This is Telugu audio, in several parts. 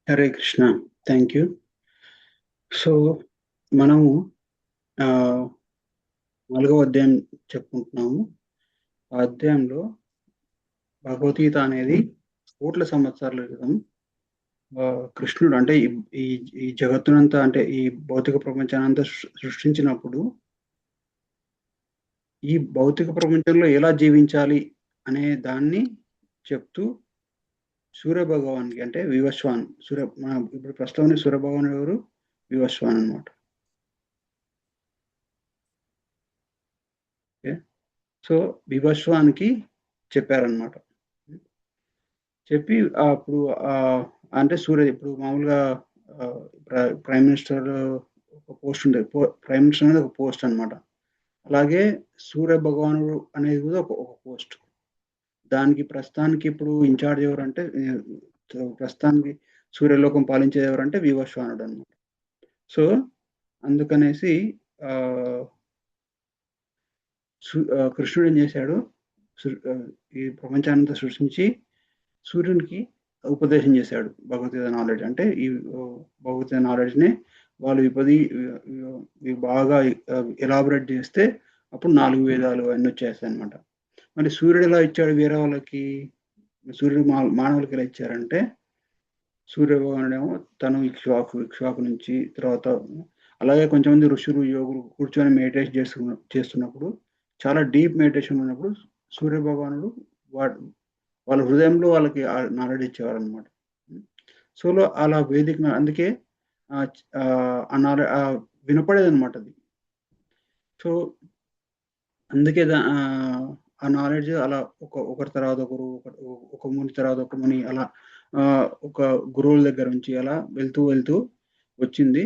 Hare Krishna. Thank you. So మనము ఆహ్, 4వ అధ్యాయం చెప్పుకుంటున్నాము. ఆ అధ్యాయంలో భగవద్గీత అనేది కోట్ల సంవత్సరాల క్రితం కృష్ణుడు అంటే ఈ ఈ ఈ జగత్తునంతా అంటే ఈ భౌతిక ప్రపంచాన్నంతా సృష్టించినప్పుడు, ఈ భౌతిక ప్రపంచంలో ఎలా జీవించాలి అనే దాన్ని చెప్తూ సూర్యభగవానునికి అంటే వివస్వాన్ మన ఇప్పుడు ప్రస్తుతం సూర్యభగవానుడు ఎవరు? వివస్వాన్ అన్నమాట. ఓకే. సో, వివస్వానికి చెప్పారన్నమాట. చెప్పి అప్పుడు అంటే ఇప్పుడు మామూలుగా ఆహ్, ప్రైమ్ మినిస్టర్ ఒక పోస్ట్ ఉండేది. ప్రైమ్ మినిస్టర్ అనేది ఒక పోస్ట్ అన్నమాట. అలాగే సూర్య భగవానుడు అనేది కూడా ఒక పోస్ట్. దానికి ప్రస్తుతానికి ఇప్పుడు ఇన్‌చార్జ్ ఎవరంటే ప్రస్తుతానికి సూర్యలోకం పాలించేది ఎవరంటే వివస్వానుడు అన్నమాట. సో, అందుకనేసి ఆహ్, కృష్ణుడు ఏం చేశాడు? ఈ ప్రపంచాన్నంతా సృష్టించి సూర్యునికి ఉపదేశం చేశాడు. భగవద్గీత నాలెడ్జ్ అంటే భగవద్గీత నాలెడ్జ్‌ని వాళ్ళు బాగా ఎలాబొరేట్ చేస్తే అప్పుడు 4 వేదాలు అన్నీ వచ్చేస్తాయన్నమాట. మరి సూర్యుడు ఎలా ఇచ్చాడు వేరే వాళ్ళకి? సూర్యుడు మానవులకి ఎలా ఇచ్చారంటే, సూర్యభగవానుడేమో తను ఇక్ష్వాకు నుంచి తర్వాత అలాగే కొంచెంమంది ఋషులు, యోగులు కూర్చొని చేస్తున్నప్పుడు చాలా డీప్ మెడిటేషన్ ఉన్నప్పుడు సూర్యభగవానుడు వాడ్ వాళ్ళ హృదయంలో వాళ్ళకి నాలెడ్జ్ ఇచ్చేవారనమాట. అలా అందుకే వినపడేదనమాట అది. సో, అందుకే ఆ నాలెడ్జ్ అలా ఒకరి తర్వాత ఒకరు, ఒక ముని తర్వాత ఒక ముని అలా ఒక గురువుల దగ్గర నుంచి అలా వెళ్తూ వచ్చింది.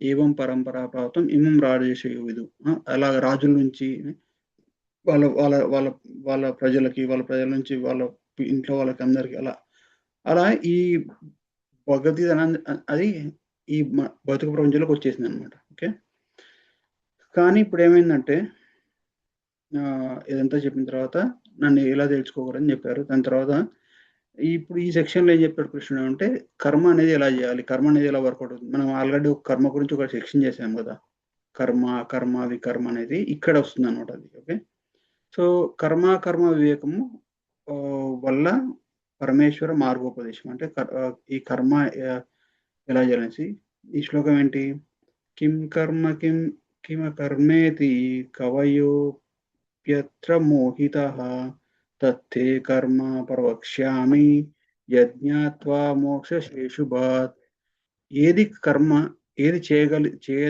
ఏవం పరంపరా ప్రాప్తం ఇమం రాజేషయో విదు. అలాగ రాజుల నుంచి వాళ్ళ వాళ్ళ వాళ్ళ వాళ్ళ వాళ్ళ ప్రజల నుంచి వాళ్ళ ఇంట్లో వాళ్ళకి అందరికి అలా ఈ భగవద్గీత అది ఈ భౌతిక ప్రపంచంలోకి వచ్చేసిందనమాట. ఓకే. కానీ ఇప్పుడేమైందంటే ఇదంతా చెప్పిన తర్వాత నన్ను ఎలా తెలుసుకోగలరని చెప్పారు. దాని తర్వాత ఇప్పుడు ఈ సెక్షన్‌లో ఏం చెప్పాడు కృష్ణుడు అంటే కర్మ అనేది ఎలా చేయాలి? కర్మ అనేది ఎలా వర్కౌట్ అవుతుంది? మనం ఆల్రెడీ ఒక కర్మ గురించి ఒక సెక్షన్ చేసాం కదా! కర్మ, వికర్మ అనేది ఇక్కడ వస్తుందనమాట అది. ఓకే. సో, కర్మ వివేకము వల్ల పరమేశ్వర మార్గోపదేశం. అంటే ఈ కర్మ ఎలా చేయాలనేసి ఈ శ్లోకం ఏంటి? కిం కర్మ కిమకర్మేతి కవయోప్యత్ర మోహితః తత్తే కర్మ ప్రవక్ష్యామి యజ్ఞాత్వా మోక్షశేషుభాత్. ఏది కర్మ ఏది చేయగలి చేయ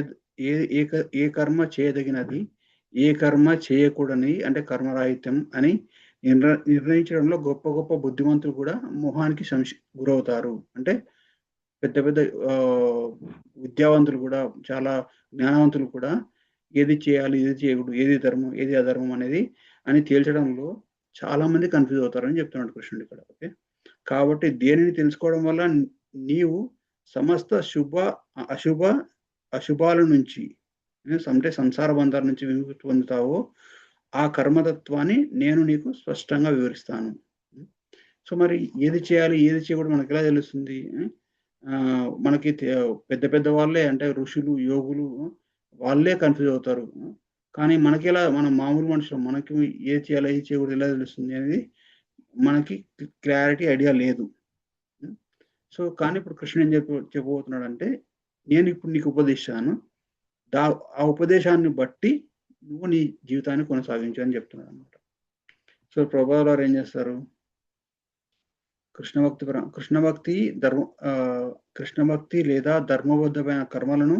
ఏది ఏ కర్మ చేయదగినది, ఏ కర్మ చేయకూడనిది అంటే కర్మరాహిత్యం అని నిర్ణయించడంలో గొప్ప గొప్ప బుద్ధిమంతులు కూడా మోహానికి గురవుతారు. అంటే పెద్ద పెద్ద ఆహ్, విద్యావంతులు కూడా చాలా జ్ఞానవంతులు కూడా ఏది చేయాలి, ఏది చేయకూడదు, ఏది ధర్మం, ఏది అధర్మం అనేది అని తేల్చడంలో చాలామంది కన్‌ఫ్యూజ్ అవుతారని చెప్తున్నాడు కృష్ణుడు ఇక్కడ. ఓకే. కాబట్టి దేనిని తెలుసుకోవడం వల్ల నీవు సమస్త అశుభ అశుభాల నుంచి అంటే సంసార బంధాల నుంచి విముక్తి పొందుతావో, ఆ కర్మతత్వాన్ని నేను నీకు స్పష్టంగా వివరిస్తాను. హ్మ్. సో, మరి ఏది చేయాలి, ఏది చేయకూడదు మనకెలా తెలుస్తుంది? మనకి పెద్ద పెద్ద వాళ్ళే అంటే ఋషులు, యోగులు వాళ్ళే కన్‌ఫ్యూజ్ అవుతారు. కానీ మనకెలా మనం మామూలు మనుషులం. మనకి ఏది చేయాలి, ఏది చేయకూడదు ఎలా తెలుస్తుంది అనేది మనకి క్లారిటీ ఐడియా లేదు. హ్మ్. సో, కానీ ఇప్పుడు కృష్ణుడు ఏం చెప్పబోతున్నాడంటే, నేనిప్పుడు నీకు ఉపదేశిస్తాను. దా ఆ ఉపదేశాన్ని బట్టి నువ్వు నీ జీవితాన్ని కొనసాగించు అని చెప్తున్నాడనమాట. సో, ప్రభుపాదుల వారు ఏం చేస్తారు? కృష్ణ భక్తి కృష్ణ భక్తి లేదా ధర్మబద్ధమైన కర్మలను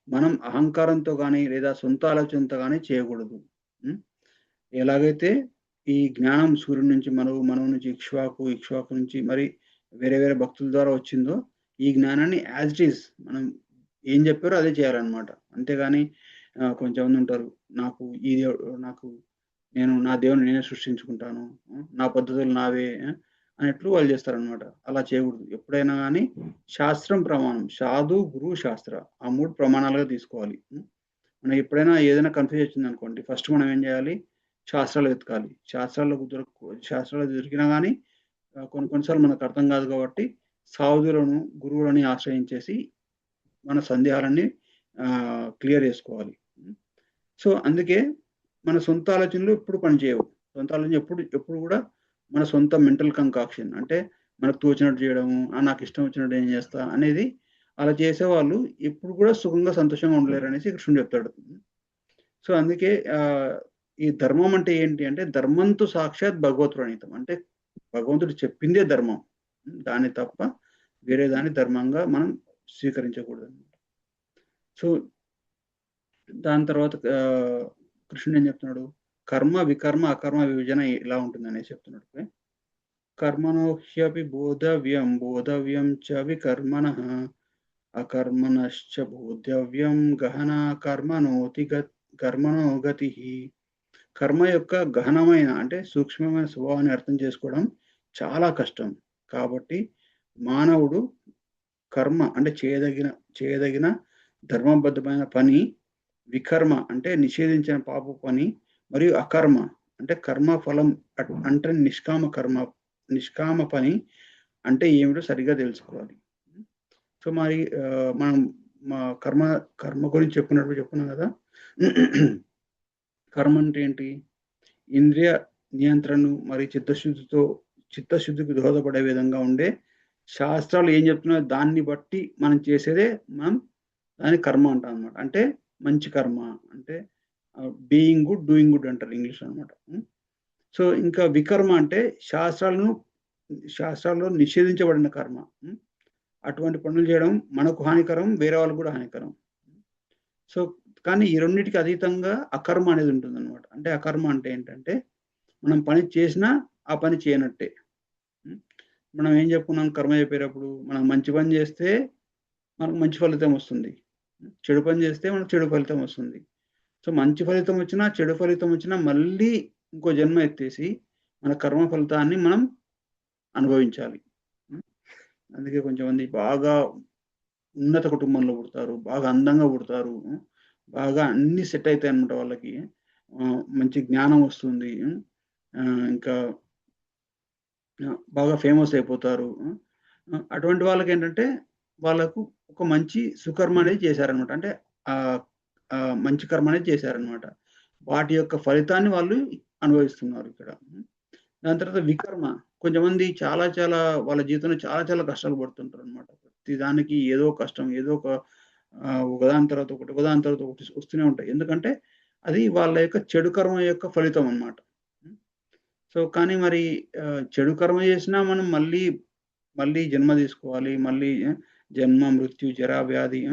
మనం అహంకారంతో గాని, లేదా సొంత ఆలోచనతో గాని చేయకూడదు. హ్మ్. ఎలాగైతే ఈ జ్ఞానం సూర్యుడి నుంచి మనువు నుంచి ఇక్ష్వాకు నుంచి మరి వేరే వేరే భక్తుల ద్వారా వచ్చిందో, ఈ జ్ఞానాన్ని యాజ్ ఇట్ ఈజ్ మనం ఏం చెప్పారో అదే చేయాలన్నమాట. అంతేగాని కొంతమందుంటారు. నాకు ఈ దేవుడు నాకు నేను నా దేవుడిని నేనే సృష్టించుకుంటాను. నా పద్ధతులు నావే అన్నట్లు వాళ్ళు చేస్తారనమాట. అలా చేయకూడదు. ఎప్పుడైనా గాని శాస్త్రం ప్రమాణం. సాధు, గురువు, శాస్త్ర. ఆ 3 ప్రమాణాలుగా తీసుకోవాలి. మనం ఎప్పుడైనా ఏదైనా కన్‌ఫ్యూజ్ వచ్చిందనుకోండి, ఫస్ట్ మనం ఏం చేయాలి? శాస్త్రాలు వెతకాలి. శాస్త్రాల్లో దొరికినా గాని కొన్ని కొన్ని సార్లు మనకు అర్థం కాదు కాబట్టి, సాధువులను, గురువులని ఆశ్రయించేసి మన సందేహాలన్నీ క్లియర్ చేసుకోవాలి. సో, అందుకే మన సొంత ఆలోచనలు ఎప్పుడు పనిచేయవు. సొంత ఆలోచన ఎప్పుడు ఎప్పుడు కూడా మన సొంత మెంటల్ కంకాక్షన్. అంటే మనకు తోచినట్టు చేయడము, నాకిష్టం వచ్చినట్టు నేను చేస్తా అనేది అలా చేసేవాళ్ళు ఎప్పుడు కూడా సుఖంగా, సంతోషంగా ఉండలేరనేసి కృష్ణుడు చెప్తాడు. సో, అందుకే ఈ ధర్మం అంటే ఏంటి అంటే ధర్మంతు సాక్షాత్ భగవత్ప్రణీతం. అంటే భగవంతుడు చెప్పిందే ధర్మం. దాన్ని తప్ప వేరే దాన్ని ధర్మంగా మనం స్వీకరించకూడదనమాట. సో, దాని తర్వాత కృష్ణుడు ఏం చెప్తున్నాడు? కర్మ, వికర్మ, అకర్మ విభజన ఎలా ఉంటుందనేసి చెప్తున్నాడు. కర్మణో హ్యపి బోధవ్యం, బోధవ్యం చ వికర్మణః, అకర్మణశ్చ బోధవ్యం గహనా కర్మణో గతిః. కర్మ యొక్క గహనమైన అంటే సూక్ష్మమైన స్వభావాన్ని అర్థం చేసుకోవడం చాలా కష్టం. కాబట్టి మానవుడు కర్మ అంటే చేయదగిన ధర్మబద్ధమైన పని, వికర్మ అంటే నిషేధించిన పాప పని, మరియు అకర్మ అంటే కర్మ ఫలం అంటే నిష్కామ పని అంటే ఏమిటో సరిగ్గా తెలుసుకోవాలి. సో, మరి మనం కర్మ గురించి చెప్పుకున్నాం కదా! కర్మ అంటే ఏంటి? ఇంద్రియ నియంత్రణను మరియు చిత్తశుద్ధికి దోహదపడే విధంగా ఉండే శాస్త్రాలు ఏం చెప్తున్నాయో దాన్ని బట్టి మనం చేసేదే దాన్ని కర్మ అంటాం అన్నమాట. అంటే మంచి కర్మ అంటే బీయింగ్ గుడ్, డూయింగ్ గుడ్ అంటారు ఇంగ్లీష్‌లో అన్నమాట. సో, ఇంకా వికర్మ అంటే శాస్త్రాల్లో నిషేధించబడిన కర్మ. అటువంటి పనులు చేయడం మనకు హానికరం, వేరే వాళ్ళకి కూడా హానికరం. సో, కానీ ఈ రెండిటికి అతీతంగా అకర్మ అనేది ఉంటుందన్నమాట. అంటే అకర్మ అంటే ఏంటంటే మనం పని చేసినా ఆ పని చేయనట్టే. మనం ఏం చెప్పుకున్నాం కర్మ చెప్పేటప్పుడు, మనం మంచి పని చేస్తే మనకు మంచి ఫలితం వస్తుంది. చెడు పని చేస్తే మనకు చెడు ఫలితం వస్తుంది. సో, మంచి ఫలితం వచ్చినా, చెడు ఫలితం వచ్చినా మళ్ళీ ఇంకో జన్మ ఎత్తేసి మన కర్మ ఫలితాన్ని మనం అనుభవించాలి. అందుకే కొంచెంమంది బాగా ఉన్నత కుటుంబంలో పుడతారు. బాగా అందంగా పుడతారు. బాగా అన్నీ సెట్ అయితాయన్నమాట వాళ్ళకి. మంచి జ్ఞానం వస్తుంది. ఇంకా బాగా ఫేమస్ అయిపోతారు. అటువంటి వాళ్ళకేంటంటే వాళ్ళకు ఒక మంచి సుకర్మ అనేది చేశారనమాట. అంటే మంచి కర్మ అనేది చేశారనమాట. వాటి యొక్క ఫలితాన్ని వాళ్ళు అనుభవిస్తున్నారు ఇక్కడ. దాని తర్వాత వికర్మ. కొంతమంది చాలా వాళ్ళ జీవితంలో చాలా కష్టాలు పడుతుంటారనమాట. ప్రతి దానికి ఏదో కష్టం, ఏదో ఒకదాని తర్వాత ఒకటి, ఒకదాని తర్వాత ఒకటి వస్తూనే ఉంటాయి. ఎందుకంటే అది వాళ్ళ యొక్క చెడు కర్మ యొక్క ఫలితం అన్నమాట. సో, కానీ మరి చెడు కర్మ చేసినా మనం మళ్ళీ జన్మ తీసుకోవాలి. మళ్ళీ జన్మ, మృత్యు, జర, వ్యాధి,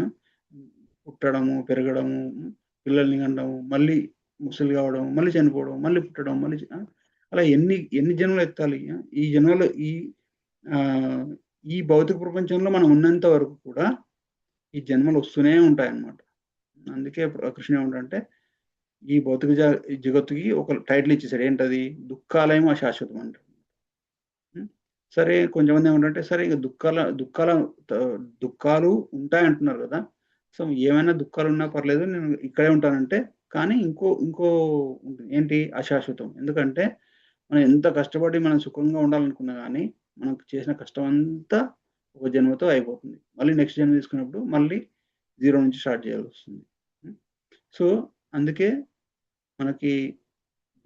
పుట్టడము, పెరగడము, పిల్లల్ని కనడము, మళ్ళీ ముసలి కావడం, మళ్ళీ చనిపోవడం, మళ్ళీ పుట్టడం, అలా ఎన్ని జన్మలు ఎత్తాలి? ఈ జన్మలో ఈ భౌతిక ప్రపంచంలో మనం ఉన్నంత వరకు కూడా ఈ జన్మలు వస్తూనే ఉంటాయన్నమాట. అందుకే కృష్ణ ఏమంటాడంటే ఈ భౌతిక జగత్తుకి ఒక టైటిల్ ఇచ్చేసాడు. ఏంటది? దుఃఖాలయం అశాశ్వతం అంటాడు. సరే కొంచెంమంది ఏమంటారంటే సరే ఇక దుఃఖాలు ఉంటాయంటున్నారు కదా! సో, ఏమైనా దుఃఖాలున్నా పర్లేదు నేను ఇక్కడే ఉంటానంటే కానీ ఇంకో ఏంటి అశాశ్వతం. ఎందుకంటే మనం ఎంత కష్టపడి మనం సుఖంగా ఉండాలనుకున్నా గానీ మనకు చేసిన కష్టం అంతా ఒక జన్మతో అయిపోతుంది. మళ్ళీ నెక్స్ట్ జన్మ తీసుకున్నప్పుడు మళ్ళీ జీరో నుంచి స్టార్ట్ చేయాల్సొస్తుంది. సో, అందుకే మనకి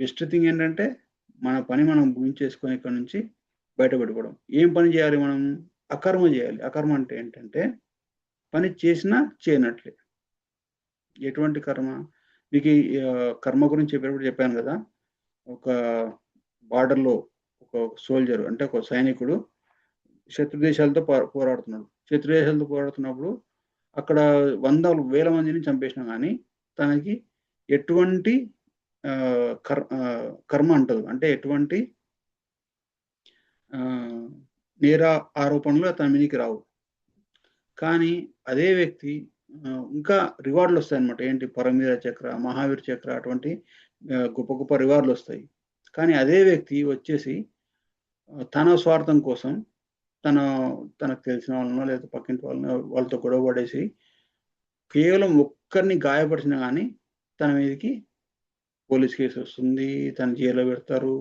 బెస్ట్ థింగ్ ఏంటంటే మన పని మనం ముగించేసుకొని ఇక్కడి నుంచి బయటపడిపోవడం. ఏం పని చేయాలి మనం? అకర్మ చేయాలి. అకర్మ అంటే ఏంటంటే పని చేసినా చేయనట్లే. ఎటువంటి కర్మ? మీకు కర్మ గురించి చెప్పేటప్పుడు చెప్పాను కదా! ఒక బార్డర్‌లో ఒక సోల్జర్ అంటే ఒక సైనికుడు శత్రు దేశాలతో పోరాడుతున్నాడు. శత్రు దేశాలతో పోరాడుతున్నప్పుడు అక్కడ వందల వేల మందిని చంపేసినా గానీ తనకి ఎటువంటి కర్మ అంటదు. అంటే ఎటువంటి నేర ఆరోపణలు అతని మీదకి రావు. కానీ అదే వ్యక్తి ఇంకా రివార్డులొస్తాయన్నమాట. ఏంటి? పరమవీర చక్ర, మహావీర చక్ర అటువంటి గొప్ప రివార్డులొస్తాయి. కానీ అదే వ్యక్తి వచ్చేసి తన స్వార్థం కోసం తనకు తెలిసిన వాళ్ళనో లేదా పక్కింటి వాళ్ళతో గొడవ పడేసి కేవలం ఒక్కరిని గాయపరిచినా గానీ తన మీదకి పోలీస్ కేసొస్తుంది. తను జైల్‌లో పెడతారు.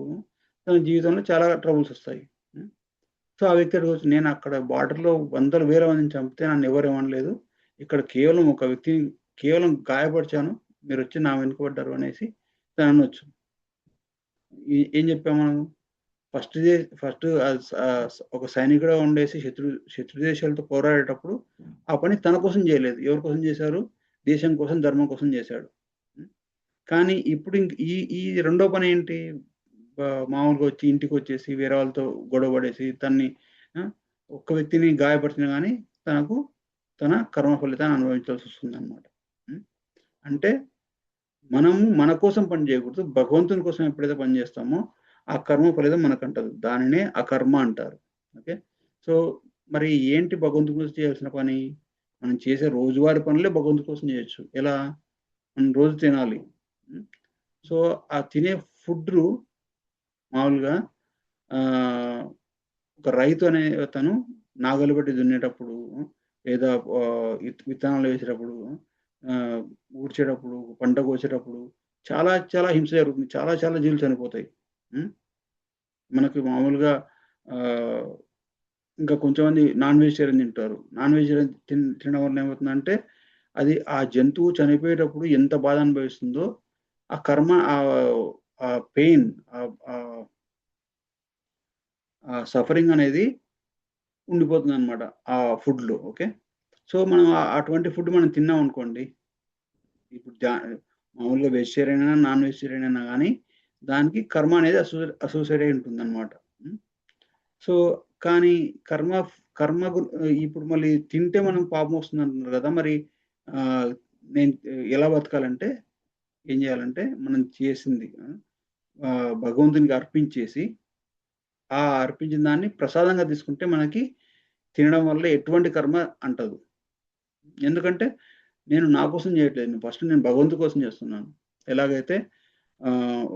తన జీవితంలో చాలా ట్రబుల్స్ వస్తాయి. సో, ఆ వ్యక్తి అక్కడికొచ్చి నేను అక్కడ బార్డర్‌లో వందల వేల మందిని చంపితే నన్నెవరు ఏమనలేదు. ఇక్కడ కేవలం ఒక వ్యక్తిని కేవలం గాయపరిచాను. మీరొచ్చి నా వెనుక పడ్డారు అనేసి తననొచ్చు. ఏం చెప్పాము మనం? ఫస్ట్ ఒక సైనికుడిగా ఉండేసి శత్రు దేశాలతో పోరాడేటప్పుడు ఆ పని తన కోసం జేయలేదు. ఎవరి కోసం జేశారు? దేశం కోసం, ధర్మం కోసం జేశాడు. హ్మ్. కానీ ఇప్పుడు ఈ రెండో పనేంటి? మామూలుగా వచ్చి ఇంటికొచ్చేసి వేరే వాళ్ళతో గొడవ పడేసి తనని ఆ! ఒక్క వ్యక్తిని గాయపరిచినా గాని తనకు తన కర్మ ఫలితాన్ని అనుభవించాల్సొస్తుందనమాట. హ్మ్. అంటే మనము మన కోసం పని జేయకూడదు. భగవంతుని కోసం ఎప్పుడైతే పని జేస్తామో, ఆ కర్మ ఫలితం మనకంటదు. దానినే అకర్మ అంటారు. ఓకే. సో, మరి ఏంటి భగవంతుని కోసం చేయాల్సిన పని? మనం చేసే రోజువారీ పనులే భగవంతుని కోసం జేయొచ్చు. ఎలా? మనం రోజు తినాలి. హ్మ్. సో, ఆ తినే ఫుడ్డు మామూలుగా ఆహ్, ఒక రైతు అనే అతను నాగలి పెట్టి దున్నేటప్పుడు లేదా విత్తనాలు వేసేటప్పుడు ఆహ్, ఊడ్చేటప్పుడు, పంట కోసేటప్పుడు చాలా చాలా హింస జరుగుతుంది. చాలా చాలా జీవులు చనిపోతాయి. హ్మ్. మనకి మామూలుగా ఆహ్, ఇంకా కొంచెంమంది నాన్ వెజిటేరియన్ తింటారు. నాన్ వెజిటేరియన్ తినడం వల్ల ఏమవుతుందంటే, అది ఆ జంతువు చనిపోయేటప్పుడు ఎంత బాధ అనుభవిస్తుందో, ఆ కర్మ ఆ పెయిన్ ఆహ్, ఆహ్, ఆ సఫరింగ్ అనేది ఉండిపోతుందనమాట. ఆ ఫుడ్‌లో. ఓకే. సో, మనం అటువంటి ఫుడ్ మనం తిన్నామనుకోండి, ఇప్పుడు మామూలుగా వెజిటేరియన్ అయినా, నాన్ వెజిటేరియన్ అయినా గానీ, దానికి కర్మ అనేది అసోసియేట్ అయి ఉంటుందనమాట. హ్మ్. సో, కానీ కర్మ కర్మ గు ఇప్పుడు మళ్ళీ తింటే మనం పాపమొస్తుందంటున్నారు గదా! మరి ఆహ్, నేను ఎలా బతకాలంటే, ఏం జేయాలంటే, మనం చేసింది భగవంతునికి అర్పించేసి, ఆ అర్పించిన దాన్ని ప్రసాదంగా తీసుకుంటే మనకి తినడం వల్ల ఎటువంటి కర్మ అంటదు. ఎందుకంటే, నేను నా కోసం జేయట్లేదు. ఫస్ట్ నేను భగవంతుడి కోసం జేస్తున్నాను. ఎలాగైతే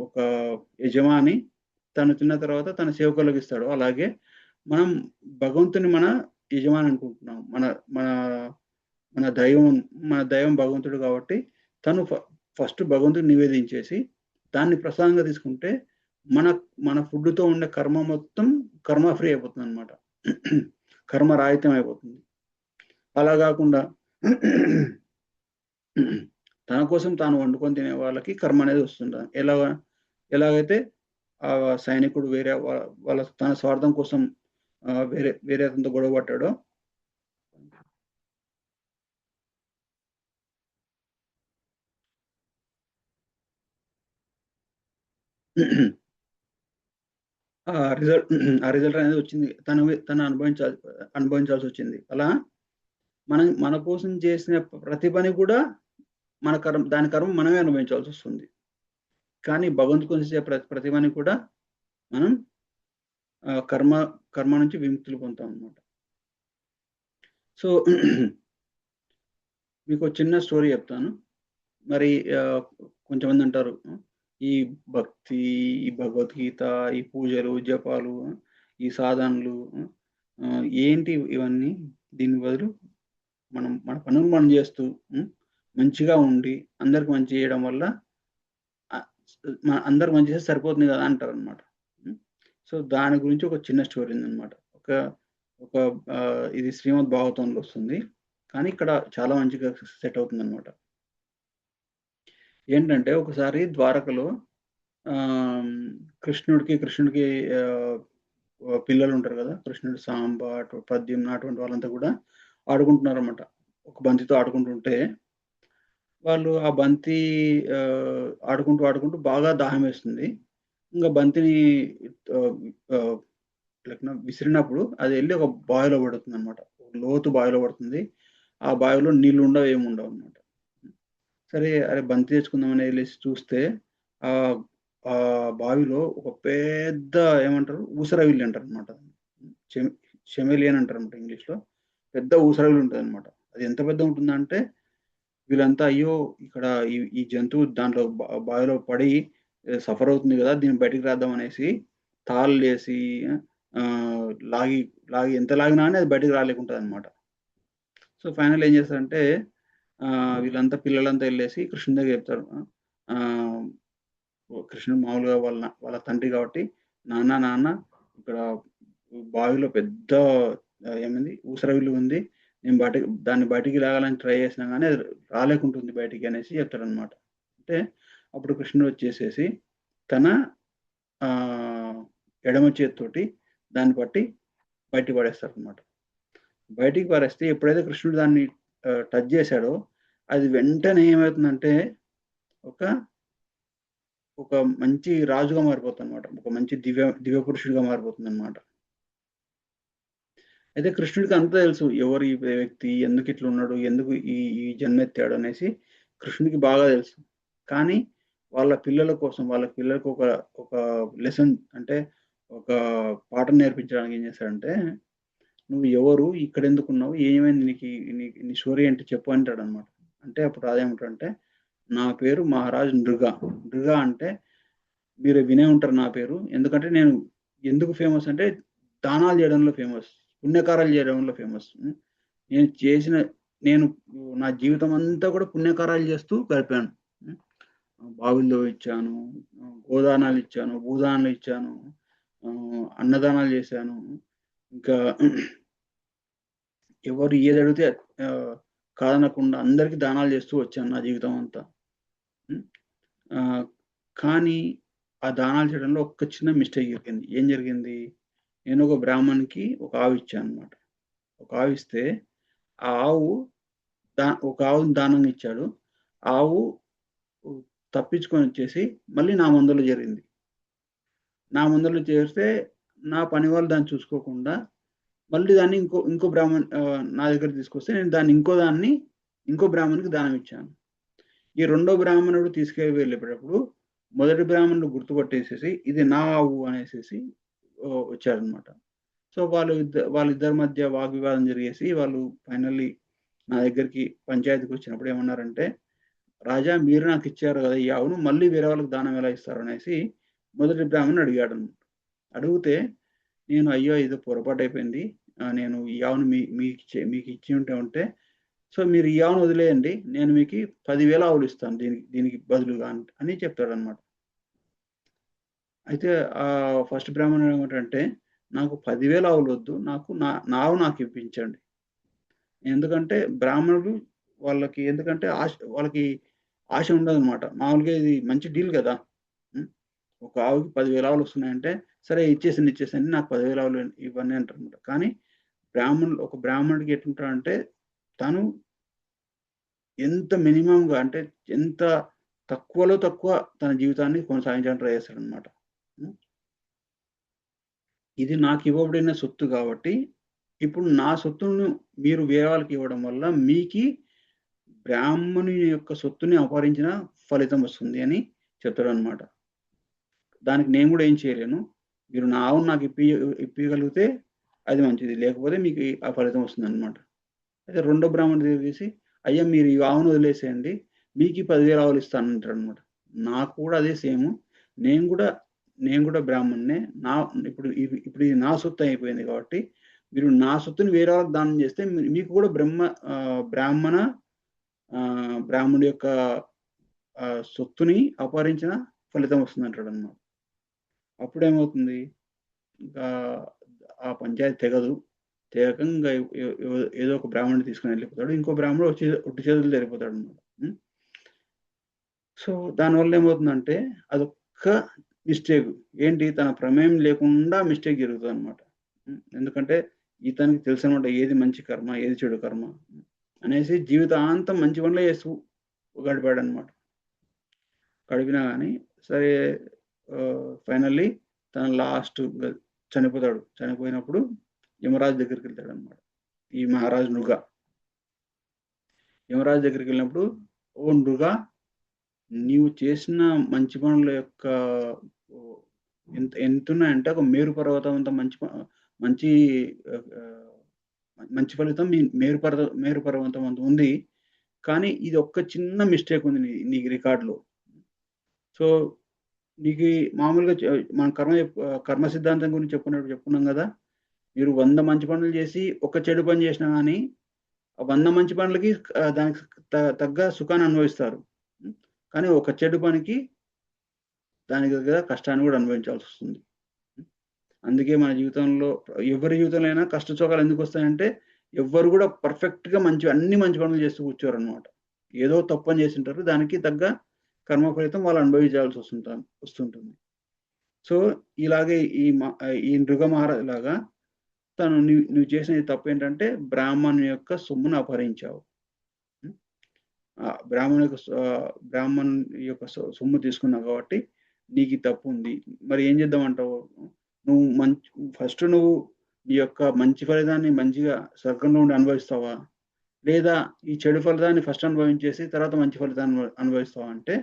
ఒక యజమాని తను తిన్న తర్వాత తన సేవకులకిస్తాడో, అలాగే మనం భగవంతుని మన యజమాని అనుకుంటున్నాం. మన మన దైవం మన దైవం భగవంతుడు కాబట్టి, తను ఫస్ట్ భగవంతుడికి నివేదించేసి, దాన్ని ప్రసాదంగా తీసుకుంటే, మన మన ఫుడ్‌తో ఉండే కర్మ మొత్తం కర్మ ఫ్రీ అయిపోతుందనమాట. కర్మ రాహిత్యం అయిపోతుంది. అలా గాకుండా తన కోసం తాను వండుకొని తినే వాళ్ళకి కర్మ అనేది వస్తుంటది. ఎలాగైతే సైనికుడు వేరే వాళ్ళ తన స్వార్థం కోసం వేరే అతనితో గొడవ పడ్డాడో ఆ రిజల్ట్ ఆ రిజల్ట్ అనేది వచ్చింది. తను అనుభవించాల్సొచ్చింది. అలా మనం మన కోసం చేసిన ప్రతి పని కూడా దాని కర్మ మనమే అనుభవించాల్సొస్తుంది. కానీ భగవంతుని కోసం చేసే ప్రతి పని కూడా మనం కర్మ కర్మ నుంచి విముక్తులు పొందుతామనమాట. సో, మీకో చిన్న స్టోరీ చెప్తాను. మరి ఆహ్, కొంతమందంటారు ఈ భక్తి, ఈ భగవద్గీత, ఈ పూజలు, జపాలు, ఈ సాధనలు ఏంటి ఇవన్నీ? దీని బదులు మన పనులు మనం జేస్తూ మంచిగా ఉండి, అందరికి మంచి జేయడం వల్ల ఆహ్, అందరికి మంచి చేస్తే సరిపోతుంది గదా! అంటారనమాట. హ్మ్. సో, దాని గురించి ఒక చిన్న స్టోరీ ఉందనమాట. ఒక ఒక ఇది శ్రీమద్ భాగవతంలో వస్తుంది. కానీ ఇక్కడ చాలా మంచిగా సెట్ అవుతుందనమాట. ఏంటంటే ఒకసారి ద్వారకలో ఆహ్, కృష్ణుడికి ఆహ్, పిల్లలుంటారు గదా! కృష్ణుడు సాంబ, ప్రద్యుమ్న అటువంటి వాళ్ళంతా గూడా ఆడుకుంటున్నారన్నమాట. ఒక బంతితో ఆడుకుంటుంటే, వాళ్ళు ఆ బంతి ఆడుకుంటూ బాగా దాహమేస్తుంది. ఇంగ బంతిని ఆహ్, ఆహ్, విసిరినప్పుడు అదెళ్లి ఒక బావిలో పడుతుందన్నమాట. లోతు బావిలో పడుతుంది. ఆ బావిలో నీళ్లుండవు, ఏముండవన్నమాట. సరే, అరే బంతి తెచ్చుకుందామని ఎళ్ళేసి చూస్తే ఆహ్, ఆ బావిలో ఒక పెద్ద ఏమంటారు ఊసరవిల్లి అంటారనమాట. చెమ్ షెమెలియన్ అంటారనమాట ఇంగ్లీష్‌లో. పెద్ద ఊసరవిల్లి ఉంటదనమాట. అది ఎంత పెద్దగుంటుందంటే వీళ్ళంతా అయ్యో! ఇక్కడ ఈ జంతువు దాంట్లో బావిలో పడి సఫర్ అవుతుంది గదా! దీన్ని బయటికి రాద్దాం అనేసి తాళ్ళేసి లాగి లాగి ఎంత లాగినా గాని అది బయటికి రాలేకుంటదనమాట. సో, ఫైనల్‌గా ఏం చేస్తారంటే వీళ్ళంతా పిల్లలంతా ఎళ్ళేసి కృష్ణుని దగ్గర చెప్తారు. ఆహ్, కృష్ణుడు మామూలుగా వాళ్ళ తండ్రి కాబట్టి, నాన్న ఇక్కడ బావిలో పెద్ద ఏమైంది ఊసరవిల్లు ఉంది. నేను దాన్ని బయటికి లాగాలని ట్రై చేసినా గానీ అది రాలేకుంటుంది బయటికి అనేసి చెప్తాడనమాట. అంటే అప్పుడు కృష్ణుడు వచ్చేసేసి తన ఎడమ చేత్తోటి దాన్ని పట్టి బయటికి పడేస్తాడనమాట. బయటికి పారేస్తే ఎప్పుడైతే కృష్ణుడు దాన్ని టచ్ చేశాడో అది వెంటనే ఏమవుతుందంటే ఒక ఒక మంచి రాజుగా మారిపోతుందనమాట. ఒక మంచి దివ్య పురుషుడిగా మారిపోతుందనమాట. అయితే కృష్ణుడికి అంతా తెలుసు. ఎవరు ఈ వ్యక్తి? ఎందుకు ఇట్లున్నాడు? ఎందుకు ఈ ఈ జన్మెత్తాడు అనేసి కృష్ణుడికి బాగా తెలుసు. కానీ వాళ్ళ పిల్లల కోసం వాళ్ళ పిల్లలకు ఒక లెసన్ అంటే ఒక పాఠం నేర్పించడానికి ఏం చేశాడంటే, "నువ్వు ఎవరు? ఇక్కడెందుకున్నావు? ఏమైంది నీకు? నీ స్టోరీ ఏంటి చెప్పు" అంటాడనమాట. అంటే అప్పుడు రాజు ఏమంటాడంటే, "నా పేరు మహారాజ్ నృగ." నృగ అంటే మీరు వినే ఉంటారు నా పేరు. ఎందుకంటే నేను ఎందుకు ఫేమస్ అంటే దానాలు చేయడంలో ఫేమస్. పుణ్యకార్యాలు చేయడంలో ఫేమస్. నేను చేసిన నేను నా జీవితం అంతా కూడా పుణ్యకార్యాలు చేస్తూ గడిపాను. హ్మ్. బావిల్లో ఇచ్చాను, గోదానాలు ఇచ్చాను, భూదానాలు ఇచ్చాను, అన్నదానాలు చేశాను. ఇంకా ఎవరు ఏదడిగితే కాదనకుండా అందరికి దానాలు చేస్తూ వచ్చాను నా జీవితం అంతా. హ్మ్. ఆహ్, కానీ ఆ దానాలు చేయడంలో ఒక్క చిన్న మిస్టేక్ జరిగింది. ఏం జరిగింది? నేను ఒక బ్రాహ్మణునికి ఒక ఆవు ఇచ్చాననమాట. ఒక ఆవిస్తే ఆ ఆవు ఒక ఆవుని దానంగా ఇచ్చాడు. ఆవు తప్పించుకొనొచ్చేసి మళ్ళీ నా మందలో చేరింది. నా మందలో చేరితే నా పని వాళ్ళు దాన్ని చూసుకోకుండా మళ్ళీ దాన్ని ఇంకో నా దగ్గరికి తీసుకొస్తే నేను దాన్ని ఇంకో బ్రాహ్మణునికి దానం ఇచ్చాను. ఈ రెండో బ్రాహ్మణుడు వెళ్ళేటప్పుడు మొదటి బ్రాహ్మణుడు గుర్తుపట్టేసేసి ఇది నా ఆవు అనేసేసి వచ్చాడనమాట. సో, వాళ్ళిద్దరి మధ్య వాగ్వివాదం జరిగేసి వాళ్ళు ఫైనల్లీ నా దగ్గరికి పంచాయతీకొచ్చినప్పుడు ఏమన్నారంటే, "రాజా మీరు నాకిచ్చారు గదా! ఈ ఆవును మళ్ళీ వేరే వాళ్ళకి దానం ఎలా ఇస్తారు?" అనేసి మొదటి బ్రాహ్మణుడు అడిగాడనమాట. అడిగితే నేను అయ్యో! ఏదో పొరపాటయిపోయింది. నేను ఈ ఆవును మీకిచ్చి ఉంటే సో, మీరు ఈ ఆవును వదిలేయండి. నేను మీకి 10,000 ఆవులిస్తాను దీనికి బదులుగా అని చెప్తాడనమాట. అయితే ఫస్ట్ బ్రాహ్మణుడు ఏమంటాడంటే, "నాకు 10,000 ఆవులొద్దు. నా ఆవు నాకిప్పించండి." ఎందుకంటే బ్రాహ్మణులు ఎందుకంటే వాళ్ళకి ఆశ ఉండదనమాట. మామూలుగా ఇది మంచి డీల్ గదా! హ్మ్. ఒక ఆవుకి 10,000 ఆవులొస్తున్నాయంటే, సరే ఇచ్చేసేయండి. నాకు 10,000 ఆవులు ఇవ్వండి అంటారనమాట. కానీ ఒక బ్రాహ్మణుడికి ఎట్లుంటాడంటే, తను ఎంత మినిమమ్‌గా అంటే ఎంత తక్కువలో తక్కువ తన జీవితాన్ని కొనసాగించడానికి ట్రై చేస్తాడనమాట. హ్మ్. ఇది నాకివ్వబడిన సొత్తు గాబట్టి, ఇప్పుడు నా సొత్తును మీరు వేరే వాళ్ళకివ్వడం వల్ల బ్రాహ్మణుని యొక్క సొత్తుని అపహరించిన ఫలితం వస్తుంది అని చెప్తాడనమాట. దానికి నేను గూడా ఏం చేయలేను. మీరు నా ఆవును నాకు ఇప్పియగలిగితే అది మంచిది. లేకపోతే మీకు ఆ ఫలితం వస్తుందనమాట. అయితే రెండో బ్రాహ్మణుడి దగ్గరికేసి, "అయ్యా! మీరు ఈ ఆవును వదిలేసేయండి. మీకీ 10,000 ఆవులు ఇస్తానంటాడనమాట." నాకు కూడా అదే సేము. నేను గూడా నేను గూడా బ్రాహ్మణ్ణే. ఇప్పుడు ఇది నా సొత్తు అయిపోయింది కాబట్టి, మీరు నా సొత్తుని వేరే వాళ్ళకి దానం చేస్తే మీకు కూడా బ్రాహ్మణుడి యొక్క సొత్తుని అపహరించిన ఫలితం వస్తుందంటాడనమాట. అప్పుడేమవుతుంది, ఇంకా ఆ పంచాయతీ తెగదు. తెగక ఇంగ ఏదో ఒక బ్రాహ్మణుడిని తీసుకొని ఎళ్ళిపోతాడు. ఇంకో బ్రాహ్మణుడు వచ్చి ఒట్టి చేతులతో ఎళ్ళిపోతాడనమాట. హ్మ్. సో, దానివల్ల ఏమవుతుందంటే అదొక్క మిస్టేకు. ఏంటి తన ప్రమేయం లేకుండా మిస్టేక్ జరుగుతదనమాట. హ్మ్. ఎందుకంటే ఇతనికి తెలుసనమాట ఏది మంచి కర్మ, ఏది చెడు కర్మ అనేసి జీవితాంతం మంచి పనులే చేస్తూ గడిపాడనమాట. గడిపినా గాని సరే ఫైనల్లీ తను చనిపోతాడు. చనిపోయినప్పుడు యమరాజు దగ్గరికెళ్తాడనమాట. ఈ మహారాజు నృగ. యమరాజు దగ్గరికెళ్ళినప్పుడు, "ఓ నృగ నీవు చేసిన మంచి పనుల యొక్క ఓహ్, ఎంతున్నాయంటే ఒక మేరు పర్వతం అంత మంచి ఆహ్, మంచి ఫలితం మేరు పర్వతం అంత ఉంది. కానీ ఇది ఒక్క చిన్న మిస్టేక్ ఉంది నీ రికార్డ్‌లో. సో, నీకి మామూలుగా మన కర్మ సిద్ధాంతం గురించి చెప్పుకున్నాం గదా! మీరు 100 మంచి పనులు చేసి, ఒక చెడు పని చేసినా గాని, ఆ 100 మంచి పనులకి దానికి తగ్గ సుఖాన్ని అనుభవిస్తారు. హ్మ్. కానీ ఒక చెడు పనికి దానికి తగ్గ కష్టాన్ని గూడా అనుభవించాల్సొస్తుంది. అందుకే మన జీవితంలో ఎవరి జీవితంలో అయినా కష్ట సుఖాలు ఎందుకొస్తాయంటే, ఎవ్వరు గూడా పర్ఫెక్ట్‌గా అన్ని మంచి పనులు చేస్తూ కూర్చోరనమాట. ఏదో తప్పని చేసుంటారు. దానికి తగ్గ కర్మ ఫలితం వాళ్ళు అనుభవించాల్సి వస్తుంటుంది. సో, ఇలాగే ఈ నృగ మహారాజులాగా నువ్వు చేసిన ఈ తప్పేంటంటే, బ్రాహ్మణుని యొక్క సొమ్మును అపహరించావు. హ్మ్. బ్రాహ్మణుని యొక్క సొమ్ము తీసుకున్నావు కాబట్టి, నీకీ తప్పుంది. మరి ఏం చేద్దామంటావు? నువ్వు నువ్వు నీ యొక్క మంచి ఫలితాన్ని మంచిగా స్వర్గంలో ఉండి అనుభవిస్తావా? లేదా ఈ చెడు ఫలితాన్ని ఫస్ట్ అనుభవించేసి తర్వాత మంచి ఫలితాన్ని అనుభవిస్తావా అంటే,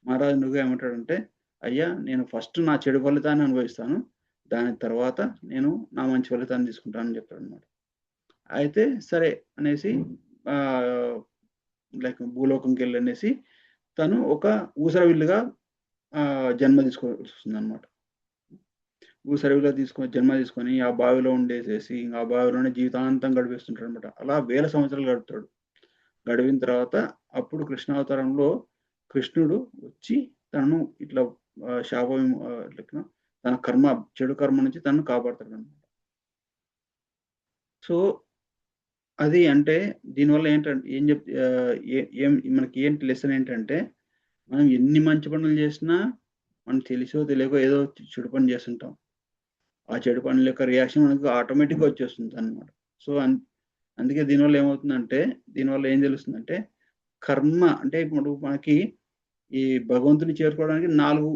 మహారాజు నువ్వే ఏమంటాడంటే, "అయ్యా! నేను ఫస్ట్ నా చెడు ఫలితాన్ని అనుభవిస్తాను. దాని తర్వాత నేను నా మంచి ఫలితాన్ని తీసుకుంటాను" అని చెప్తాడనమాట. అయితే సరే అనేసి ఆహ్, భూలోకంకెళ్ళనేసి తను ఒక ఊసరవిల్లుగా జన్మ తీసుకోవాల్సొస్తుందనమాట. ఊసరవిల్లుగా జన్మ తీసుకొని ఆ బావిలో ఉండేసేసి, ఆ బావిలోనే జీవితాంతం గడిపేస్తుంటాడనమాట. అలా వేల సంవత్సరాలు గడుపుతాడు. గడివిన తర్వాత అప్పుడు కృష్ణావతారంలో కృష్ణుడు వచ్చి తనను ఇట్లా లెక్కన తన చెడు కర్మ నుంచి తనను కాపాడతాడనమాట. సో, అది అంటే దీనివల్ల ఏం చెప్ ఆహ్, ఏ ఏం మనకి ఏంటి లెసన్ ఏంటంటే, మనం ఎన్ని మంచి పనులు చేసినా, మనకు తెలిసో తెలియకో ఏదో చెడు పని చేస్తుంటాం. ఆ చెడు పనుల యొక్క రియాక్షన్ మనకు ఆటోమేటిక్‌గా వచ్చేస్తుందనమాట. సో, అందుకే దీనివల్ల ఏం తెలుస్తుందంటే, కర్మ అంటే ఇప్పుడు మనకి ఈ భగవంతుని చేరుకోవడానికి 4